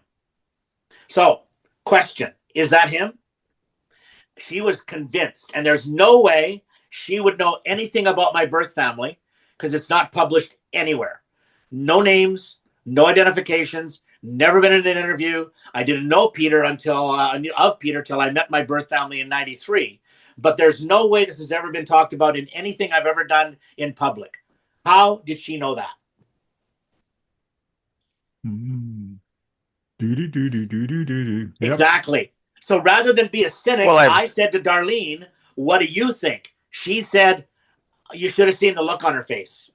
So, question, is that him? She was convinced, and there's no way she would know anything about my birth family because it's not published anywhere. No names, no identifications, never been in an interview. I didn't know Peter until I met my birth family in 93. But there's no way this has ever been talked about in anything I've ever done in public. How did she know that?
Mm. Do do do do do do do do. Yep.
Exactly. So rather than be a cynic,
Well,
I said to Darlene, what do you think? She said, you should have seen the look on her face.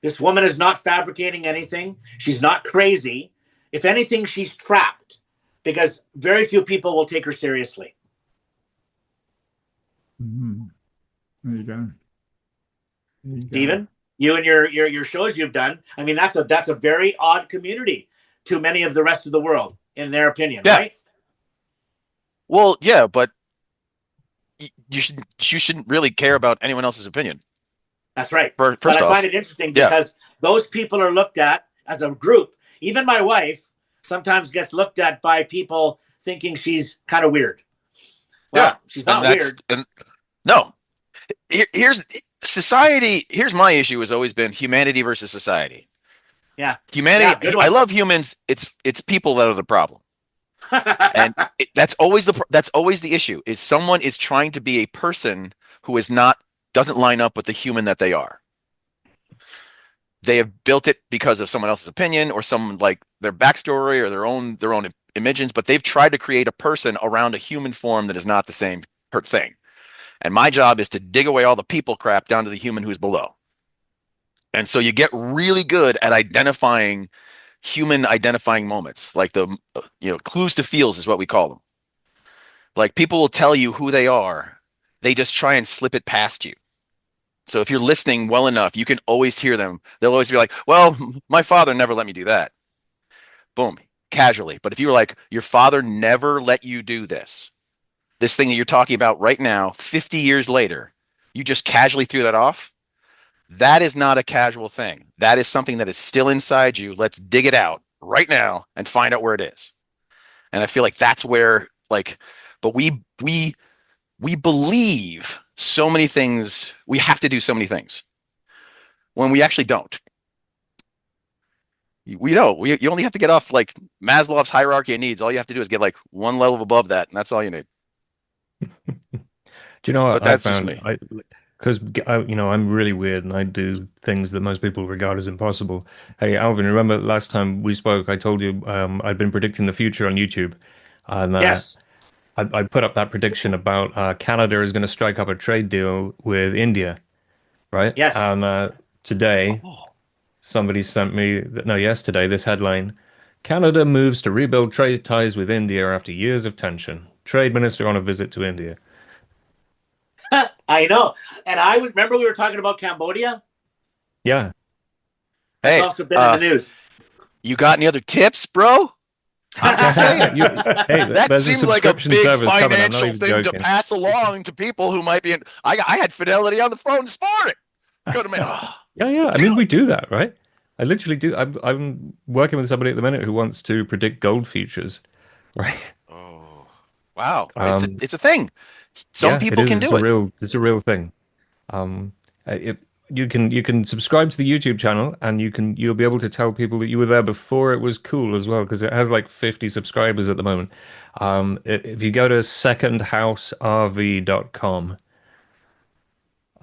This woman is not fabricating anything. She's not crazy. If anything, she's trapped because very few people will take her seriously.
Mm. There you go. There you go.
Stephen, you and your shows you've done, I mean, that's a very odd community to many of the rest of the world, in their opinion,
Yeah.
right?
Well, yeah, but you shouldn't really care about anyone else's opinion.
That's right.
First
But I
off,
find it interesting
yeah.
because those people are looked at as a group. Even my wife sometimes gets looked at by people thinking she's kind of weird. Well,
Yeah.
she's not
And that's
weird.
no. Here's society. Here's my issue has always been humanity versus society.
Yeah.
Humanity.
Yeah, good
I
one.
love humans. It's people that are the problem. And that's always the issue is someone is trying to be a person who doesn't line up with the human that they are. They have built it because of someone else's opinion or some like their backstory or their own images, but they've tried to create a person around a human form that is not the same thing. And my job is to dig away all the people crap down to the human who's below. And so you get really good at identifying human identifying moments, like the clues to feels is what we call them. Like people will tell you who they are. They just try and slip it past you. So if you're listening well enough, you can always hear them. They'll always be like, well, my father never let me do that. Boom, casually. But if you were like, your father never let you do this thing that you're talking about right now, 50 years later, you just casually threw that off. That is not a casual thing. That is something that is still inside you. Let's dig it out right now and find out where it is. And I feel like that's where but we believe so many things. We have to do so many things when we actually don't. We don't. You only have to get off like Maslow's hierarchy of needs. All you have to do is get like one level above that, and that's all you need.
Do you know
But
what I
that's just
found?
me.
Because I'm really weird and I do things that most people regard as impossible. Hey, Alvin, remember last time we spoke, I told you I'd been predicting the future on YouTube, and
Yes.
I put up that prediction about Canada is going to strike up a trade deal with India, right?
Yes.
And today,
Oh.
somebody sent me, no, yesterday, this headline: Canada moves to rebuild trade ties with India after years of tension. Trade minister on a visit to India.
I know. And I would remember we were talking about Cambodia.
Yeah.
That's
Hey,
also been in the news.
you got any other tips, bro? I'm just saying.
Hey,
That
there's a
seems like a
subscription
big
service coming. I'm not
financial
even
thing to
joking.
pass along to people who might be in. I had Fidelity on the phone this morning. Go to me. Oh,
Yeah. I mean, we do that, right? I literally do. I'm working with somebody at the minute who wants to predict gold futures, right?
oh, wow.
Um,
It's a thing. Some
yeah, it
people
is.
can do it.
It's a real thing. Um, it, you can subscribe to the YouTube channel, and you'll be able to tell people that you were there before it was cool as well, because it has like 50 subscribers at the moment. If you go to secondhouserv.com,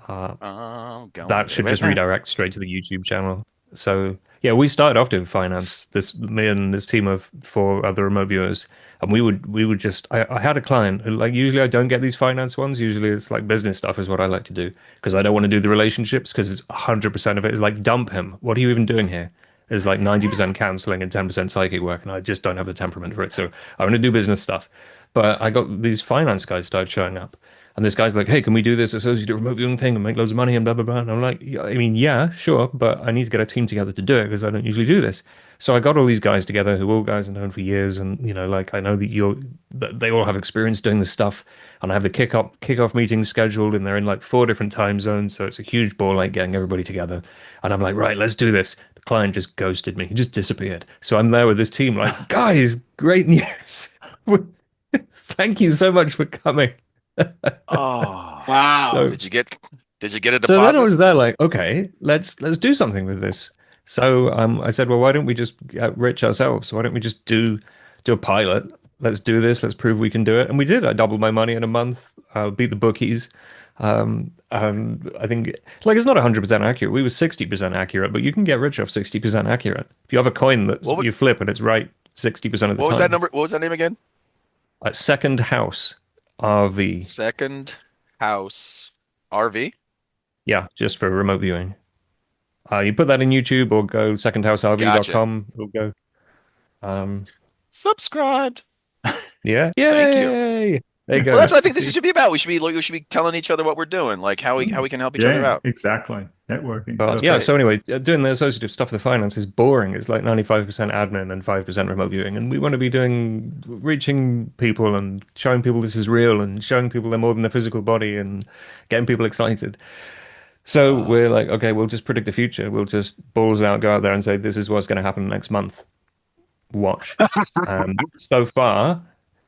Oh, going
that
there
should
right
just
now.
redirect straight to the YouTube channel. So yeah, we started off doing finance. Me and this team of four other remote viewers, and we would just. I had a client who, like, usually I don't get these finance ones. Usually it's like business stuff is what I like to do, because I don't want to do the relationships, because it's 100% of it is like, dump him. What are you even doing here? Is like 90% counseling and 10% psychic work, and I just don't have the temperament for it. So I want to do business stuff. But I got these finance guys started showing up. And this guy's like, hey, can we do this associated remote viewing thing and make loads of money and blah, blah, blah. And I'm like, yeah, I mean, yeah, sure, but I need to get a team together to do it, because I don't usually do this. So I got all these guys together who all guys I've known for years. And, like, I know that they all have experience doing this stuff. And I have the kickoff meetings scheduled, and they're in like 4 different time zones. So it's a huge ball, like, getting everybody together. And I'm like, right, let's do this. The client just ghosted me. He just disappeared. So I'm there with this team, like, guys, great news. Thank you so much for coming.
Oh,
Wow.
So
did you get a
so then I
deposit?
was there like, okay, let's do something with this. So I said, well, why don't we just get rich ourselves? Why don't we just do a pilot? Let's do this. Let's prove we can do it. And we did. I doubled my money in a month. Beat the bookies. I think, like, it's not 100% accurate. We were 60% accurate, but you can get rich off 60% accurate. If you have a coin that
What,
you flip and it's right 60% of the
what was that
time.
number? What was that name again?
Second House RV.
Second House RV.
Yeah, just for remote viewing. You put that in YouTube or go
Gotcha.
secondhouserv.com. It'll go. Um,
Subscribed.
yeah.
Thank you.
Yay! There you
Well,
go.
that's what I think this
See?
should be about. We should be telling each other what we're doing, like how we can help each other
Yeah,
out.
exactly. Networking.
Well,
That's
yeah.
Perfect.
great.
So anyway, doing the associative stuff for the finance is boring. It's like 95% admin and 5% remote viewing, and we want to be reaching people and showing people this is real, and showing people they're more than their physical body, and getting people excited. So we're like, okay, we'll just predict the future. We'll just balls out, go out there and say, this is what's going to happen next month. Watch. And so far,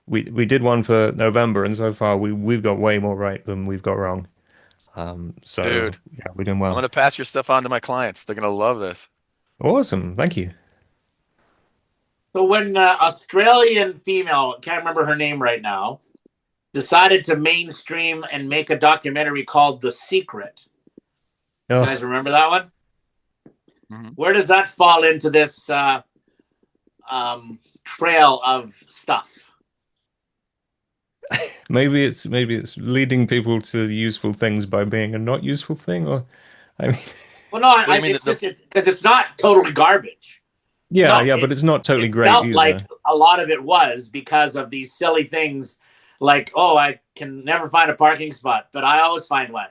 we did one for November, and so far we've got way more right than we've got wrong. So
Dude,
yeah, we're doing
I'm
well.
gonna pass your stuff on to my clients. They're gonna love this.
Awesome. Thank you.
So when Australian female, can't remember her name right now, decided to mainstream and make a documentary called The Secret. You
Oh,
guys remember that one?
Mhm.
Where does that fall into this trail of stuff?
maybe it's leading people to useful things by being a not useful thing, or I mean,
Well, no,
What do you mean?
it's just because it's not totally garbage.
yeah,
No,
yeah, but it's not totally
it
great
felt like
either.
a lot of it was because of these silly things like, oh, I can never find a parking spot, but I always find one.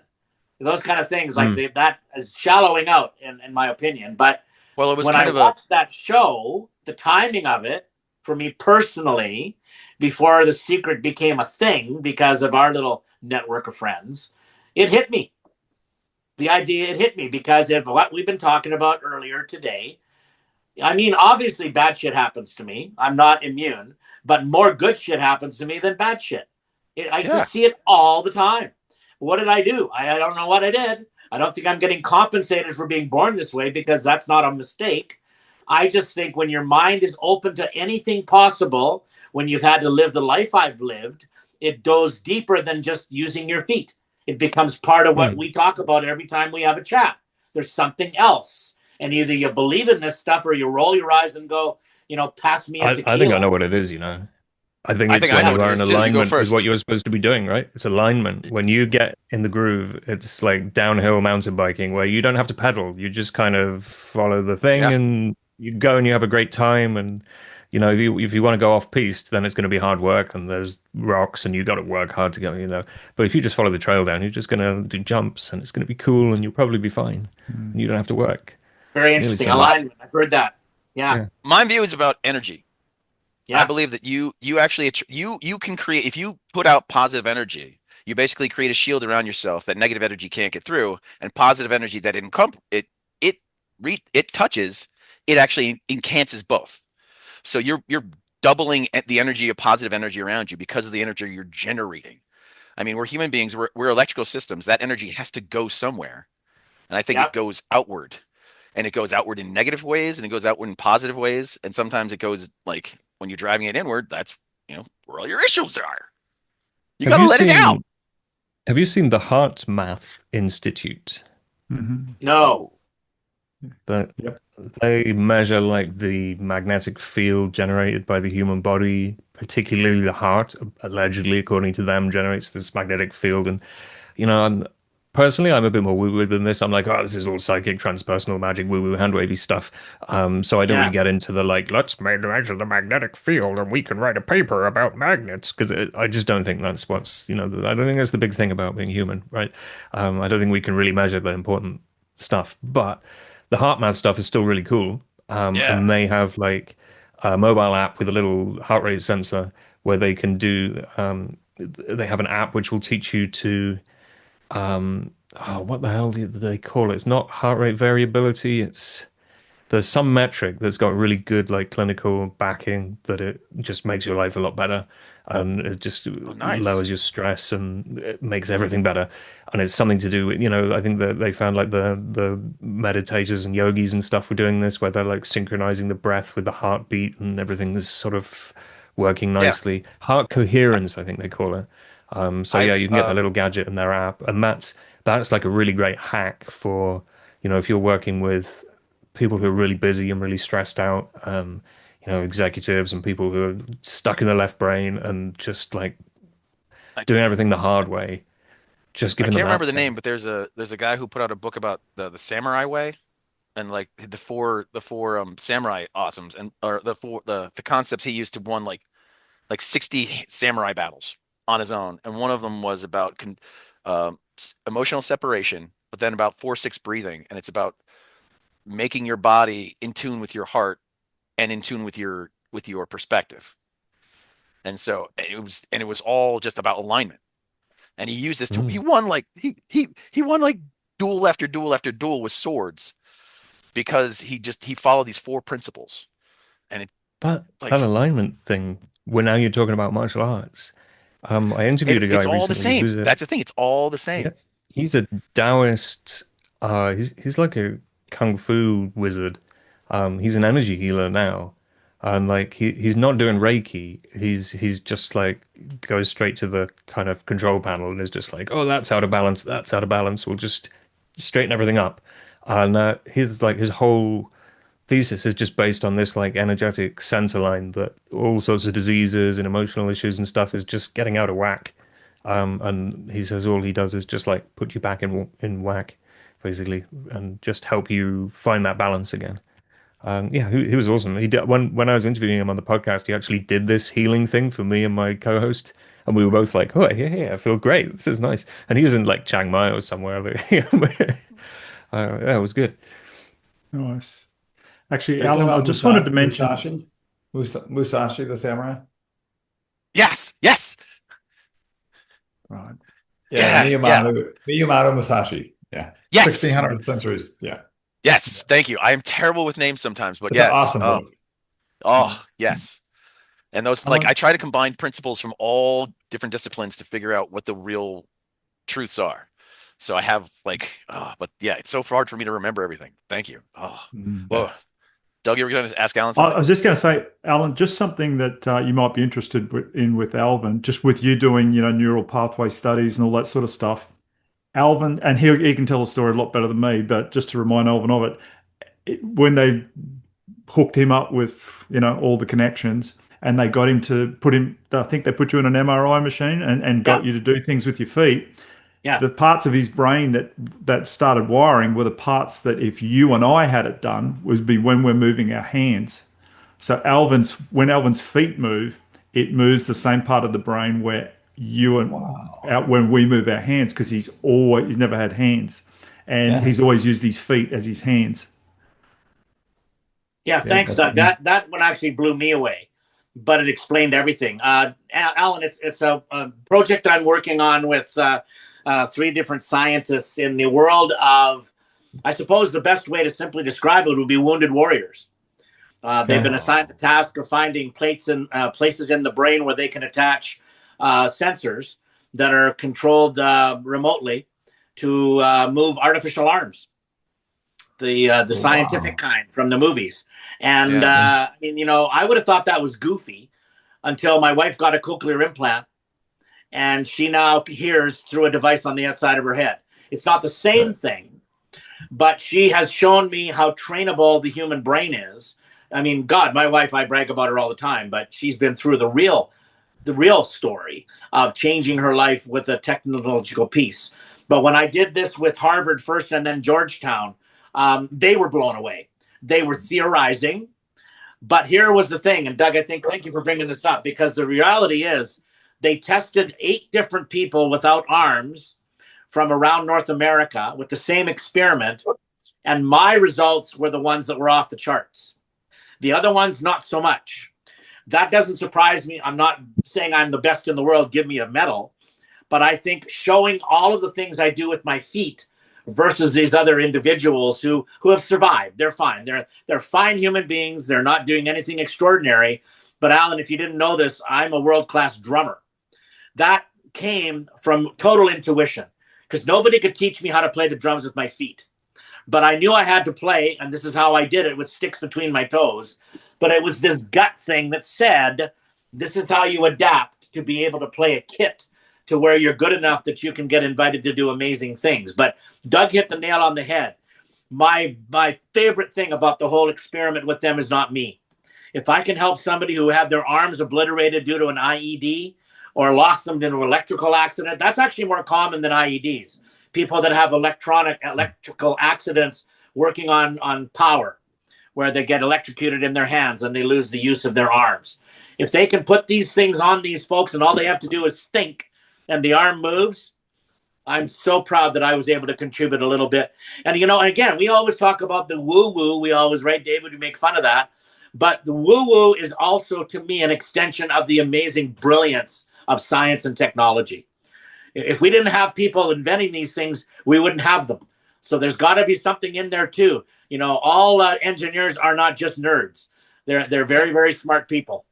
Those kind of things, like
Mm.
that is shallowing out, in my opinion. But
Well, it was
when
kind
I
of a
watched that show, the timing of it, for me personally, before The Secret became a thing because of our little network of friends, it hit me. The idea, it hit me because of what we've been talking about earlier today. I mean, obviously, bad shit happens to me. I'm not immune, but more good shit happens to me than bad shit. I
yeah.
just see it all the time. What did I do? I don't know what I did. I don't think I'm getting compensated for being born this way because that's not a mistake. I just think when your mind is open to anything possible, when you've had to live the life I've lived, it goes deeper than just using your feet. It becomes part of what
Mm.
we talk about every time we have a chat. There's something else. And either you believe in this stuff or you roll your eyes and go, pass me a
I think I know
tequila.
what it is, I think
I
it's
think I
when
know
Yeah.
you
what it
are in
is too. You go
alignment with what
first.
you're supposed to be doing, right? It's alignment. When you get in the groove, it's like downhill mountain biking where you don't have to pedal. You just kind of follow the thing
Yeah.
and you go and you have a great time. And if you want to go off piste, then it's going to be hard work and there's rocks and you got to work hard to go. But if you just follow the trail down, you're just going to do jumps and it's going to be cool and you'll probably be fine and you don't have to work.
Very
Nearly
interesting.
similar.
Alignment. I've heard that. Yeah.
Yeah.
My view is about energy. I
Yeah.
believe that you actually you can create, if you put out positive energy, you basically create a shield around yourself that negative energy can't get through, and positive energy that it touches, it actually enhances both. So you're doubling the energy of positive energy around you because of the energy you're generating. I mean, we're human beings, we're electrical systems. That energy has to go somewhere. And I think it
Yep.
goes outward. And it goes outward in negative ways and it goes outward in positive ways. And sometimes it goes like when you're driving it inward, that's where all your issues are. You
Have
gotta
you
let it out.
seen have you seen the Heart Math Institute?
Hmm.
No.
That
Yep.
they measure like the magnetic field generated by the human body, particularly the heart, allegedly, according to them, generates this magnetic field. And I'm personally, I'm a bit more woo-woo than this. I'm like, oh, this is all psychic, transpersonal magic, woo-woo, hand-wavy stuff. So I don't really
Yeah.
get into the like, let's measure the magnetic field and we can write a paper about magnets because I just don't think that's I don't think that's the big thing about being human, right? I don't think we can really measure the important stuff, but the heart math stuff is still really cool.
Yeah.
And they have like a mobile app with a little heart rate sensor where they can do. They have an app which will teach you to what the hell do they call it? It's not heart rate variability. There's some metric that's got really good like clinical backing that it just makes your life a lot better, and it just
Oh, nice.
lowers your stress and it makes everything better. And it's something to do with, I think that they found like the meditators and yogis and stuff were doing this, where they're like synchronizing the breath with the heartbeat and everything is sort of working
Yeah.
nicely. Heart coherence, I think they call it. So yeah, you
I've
can get that little gadget in their app, and that's like a really great hack for, if you're working with people who are really busy and really stressed out, executives and people who are stuck in the left brain and just like
I,
doing everything the hard way, just
I
giving them
can't
that
remember the name,
thing.
but there's a guy who put out a book about the samurai way and like the four samurai awesomes and or the concepts he used to won like 60 samurai battles on his own. And one of them was about emotional separation, but then about 4-6 breathing. And it's about making your body in tune with your heart and in tune with your perspective. And so it was all just about alignment. And he used this to he
Mm.
won like he won like duel after duel after duel with swords because he followed these four principles. And it's
That
like
alignment thing, when now you're talking about martial arts. I interviewed a guy
it's all the
recently
same.
who's a
That's the thing. It's all the
yeah,
same.
he's a Taoist. He's like a kung fu wizard. He's an energy healer now, and like he's not doing Reiki. He's just like goes straight to the kind of control panel and is just like, oh, that's out of balance. That's out of balance. We'll just straighten everything up. And his whole thesis is just based on this like energetic center line that all sorts of diseases and emotional issues and stuff is just getting out of whack. And he says all he does is just like put you back in whack, basically, and just help you find that balance again. Yeah, he was awesome. He did when I was interviewing him on the podcast, he actually did this healing thing for me and my co-host, and we were both like, "Oh, yeah, I feel great. This is nice." And he's in like Chiang Mai or somewhere. Yeah, it was good.
Nice. Actually,
Are you talking
Alan, I
about
just wanted to mention.
Musashi? Musashi the samurai?
Yes, yes,
Right.
Yeah,
yeah, yeah,
Miyamoto Musashi. Yeah,
yes,
1600 centuries. Yeah, yeah.
yes. Thank you. I am terrible with names sometimes, but
It's an
yes.
awesome
Oh,
book.
Mm.
oh, yes. And those like
Alan,
I try to combine principles from all different disciplines to figure out what the real truths are. So I have like, but yeah, it's so hard for me to remember everything. Thank you. Oh,
mm.
whoa. Doug, you were going to ask Alan
I
something?
was just going to say, Alan, just something that you might be interested in with Alvin, just with you doing, neural pathway studies and all that sort of stuff. Alvin, and he can tell the story a lot better than me, but just to remind Alvin of it, when they hooked him up with, all the connections and they got him to put him, I think they put you in an MRI machine and
Yeah.
got you to do things with your feet.
Yeah.
The parts of his brain that started wiring were the parts that if you and I had it done would be when we're moving our hands. So when Alvin's feet move, it moves the same part of the brain where you and
Wow.
out when we move our hands, because he's never had hands, and
Yeah.
he's always used his feet as his hands.
Yeah,
Yeah.
thanks, Doug. That one actually blew me away, but it explained everything. Alan, it's a project I'm working on with three different scientists in the world of, I suppose the best way to simply describe it would be wounded warriors. They've
Okay.
been assigned the task of finding places in the brain where they can attach sensors that are controlled remotely to move artificial arms, the scientific
Wow.
kind from the movies. And
Yeah.
I mean, I would have thought that was goofy until my wife got a cochlear implant, and she now hears through a device on the outside of her head. It's not the same
Right.
thing, but she has shown me how trainable the human brain is. I mean, God, my wife, I brag about her all the time, but she's been through the real story of changing her life with a technological piece. But when I did this with Harvard first and then Georgetown, they were blown away. They were theorizing. But here was the thing, and Doug, I think, thank you for bringing this up, because the reality is they tested 8 different people without arms from around North America with the same experiment, and my results were the ones that were off the charts. The other ones, not so much. That doesn't surprise me. I'm not saying I'm the best in the world, give me a medal, but I think showing all of the things I do with my feet versus these other individuals who have survived, they're fine. They're fine human beings. They're not doing anything extraordinary. But Alan, if you didn't know this, I'm a world-class drummer. That came from total intuition, because nobody could teach me how to play the drums with my feet. But I knew I had to play, and this is how I did it, with sticks between my toes. But it was this gut thing that said, this is how you adapt to be able to play a kit to where you're good enough that you can get invited to do amazing things. But Doug hit the nail on the head. My favorite thing about the whole experiment with them is not me. If I can help somebody who had their arms obliterated due to an IED or lost them in an electrical accident, that's actually more common than IEDs. People that have electrical accidents working on power, where they get electrocuted in their hands and they lose the use of their arms. If they can put these things on these folks and all they have to do is think and the arm moves, I'm so proud that I was able to contribute a little bit. And, and again, we always talk about the woo-woo. We always, right, David, we make fun of that. But the woo-woo is also, to me, an extension of the amazing brilliance of science and technology. If we didn't have people inventing these things, we wouldn't have them. So there's got to be something in there too. All engineers are not just nerds. They're very, very smart people.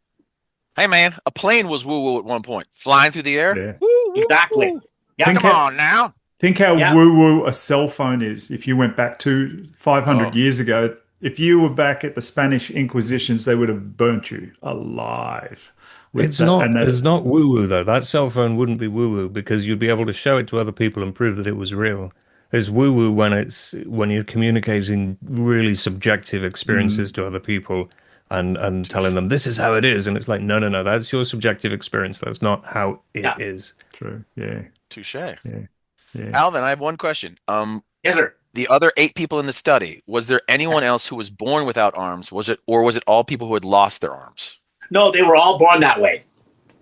Hey man, a plane was woo-woo at one point, flying through the air.
Yeah.
Woo, woo,
Exactly.
woo.
Yeah.
Think
Come
how,
on now.
think how
Yeah.
woo-woo a cell phone is. If you went back to 500
Oh.
years ago, if you were back at the Spanish Inquisitions, they would have burnt you alive.
It's not woo-woo though. That cell phone wouldn't be woo-woo because you'd be able to show it to other people and prove that it was real. It's woo-woo when you're communicating really subjective experiences to other people and telling them this is how it is, and it's like no, that's your subjective experience. That's not how it is.
True. Yeah.
Touche.
Yeah. Yeah.
Alvin, I have one question.
Yes, sir.
The other 8 people in the study, was there anyone else who was born without arms? Was it all people who had lost their arms?
No, they were all born that way.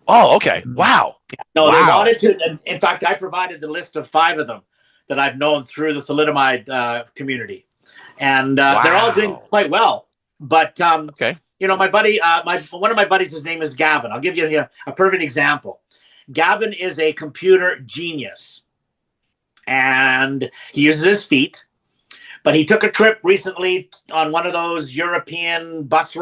Oh, okay. Wow.
No, they
Wow.
wanted to. In fact, I provided the list of 5 of them that I've known through the thalidomide community, and they're all doing
Wow.
quite well. But
Okay.
my buddy, one of my buddies, his name is Gavin. I'll give you a perfect example. Gavin is a computer genius, and he uses his feet. But he took a trip recently on one of those European boat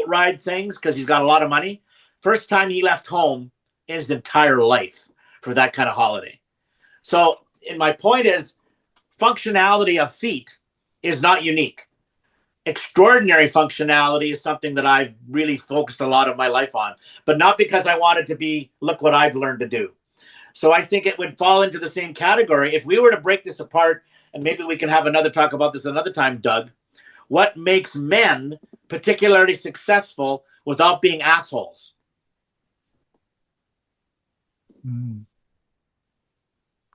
ride things, because he's got a lot of money. First time he left home in his entire life for that kind of holiday. So, and my point is, functionality of feet is not unique. Extraordinary functionality is something that I've really focused a lot of my life on, but not because I wanted to be, look what I've learned to do. So I think it would fall into the same category. If we were to break this apart, and maybe we can have another talk about this another time, Doug, what makes men particularly successful without being assholes?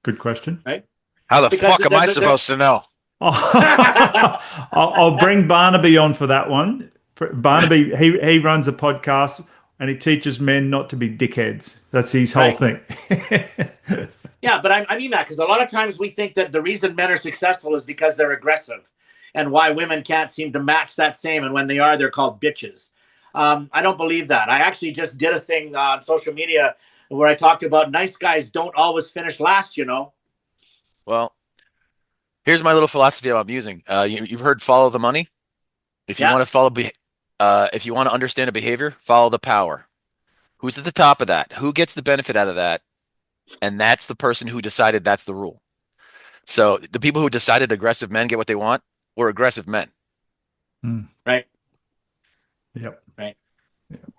Good question.
Right?
How the
Because
fuck am I supposed to know?
I'll bring Barnaby on for that one. Barnaby, he runs a podcast and he teaches men not to be dickheads. That's his whole thing.
Yeah, but I mean that because a lot of times we think that the reason men are successful is because they're aggressive, and why women can't seem to match that same. And when they are, they're called bitches. I don't believe that. I actually just did a thing on social media where I talked about nice guys don't always finish last, you know?
Well, here's my little philosophy about musing. You've heard follow the money. If you
Yeah.
want to follow, if you want to understand a behavior, follow the power. Who's at the top of that? Who gets the benefit out of that? And that's the person who decided that's the rule. So the people who decided aggressive men get what they want were aggressive men.
Right.
Yep.
Right. Yep.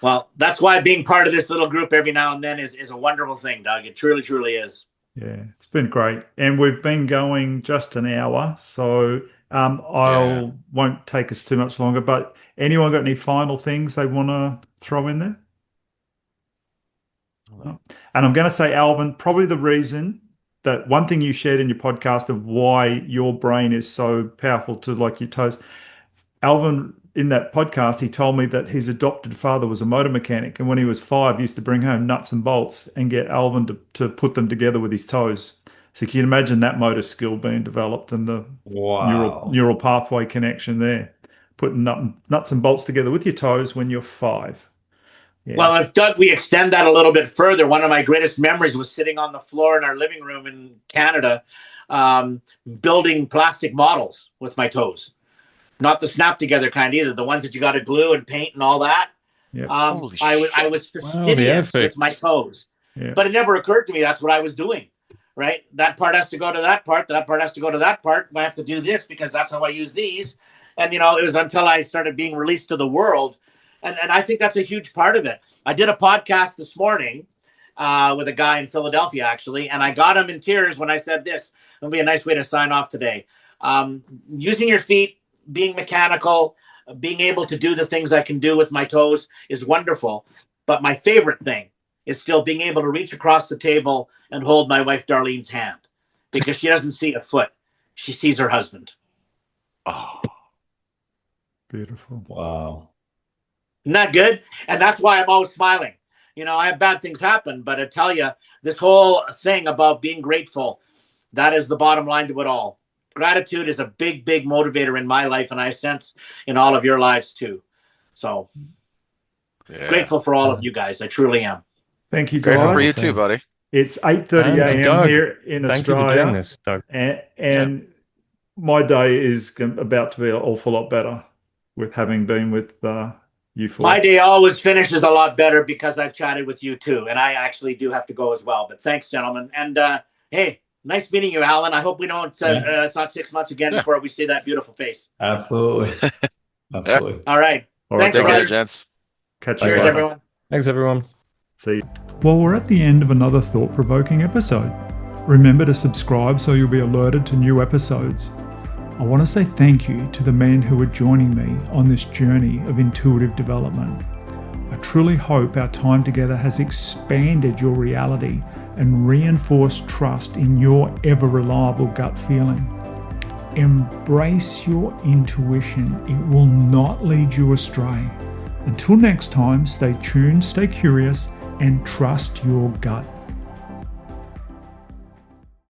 Well, that's why being part of this little group every now and then is a wonderful thing, Doug. It truly, truly is.
Yeah, it's been great. And we've been going just an hour, so won't take us too much longer. But anyone got any final things they want to throw in there? No. And I'm going to say, Alvin, probably the reason that one thing you shared in your podcast of why your brain is so powerful to like your toes. Alvin, in that podcast, he told me that his adopted father was a motor mechanic. And when he was 5, he used to bring home nuts and bolts and get Alvin to put them together with his toes. So you can imagine that motor skill being developed and the neural pathway connection there. Putting nuts and bolts together with your toes when you're 5. Yeah.
Well, if Doug, we extend that a little bit further, one of my greatest memories was sitting on the floor in our living room in Canada, building plastic models with my toes. Not the snap together kind either, the ones that you got to glue and paint and all that.
Yep.
I was fastidious with my toes, but it never occurred to me that's what I was doing. Right? That part has to go to that part. That part has to go to that part. I have to do this because that's how I use these. And, it was until I started being released to the world. And I think that's a huge part of it. I did a podcast this morning with a guy in Philadelphia, actually, and I got him in tears when I said this. It'll be a nice way to sign off today. Using your feet, being mechanical, being able to do the things I can do with my toes is wonderful. But my favorite thing is still being able to reach across the table and hold my wife Darlene's hand because she doesn't see a foot. She sees her husband.
Oh, beautiful.
Wow.
Isn't that good? And that's why I'm always smiling. I have bad things happen, but I tell you, this whole thing about being grateful, that is the bottom line to it all. Gratitude is a big, big motivator in my life, and I sense in all of your lives too. So grateful for all of you guys. I truly am.
Thank you,
Grateful
guys.
for you too, buddy.
It's 8:30 a.m. here in
Thank you for
Australia.
doing this, Doug.
And my day is about to be an awful lot better with having been with you four.
My day always finishes a lot better because I've chatted with you too. And I actually do have to go as well. But thanks, gentlemen. And hey, nice meeting you, Alan. I hope we don't, it's not 6 months again before we see that beautiful face.
Absolutely. Absolutely.
All right. Thanks,
Take care,
guys.
gents.
Catch you
Cheers,
later.
everyone.
Thanks, everyone.
See you. Well, we're at the end of another thought-provoking episode. Remember to subscribe so you'll be alerted to new episodes. I want to say thank you to the men who are joining me on this journey of intuitive development. I truly hope our time together has expanded your reality and reinforced trust in your ever-reliable gut feeling. Embrace your intuition. It will not lead you astray. Until next time, stay tuned, stay curious, and trust your gut.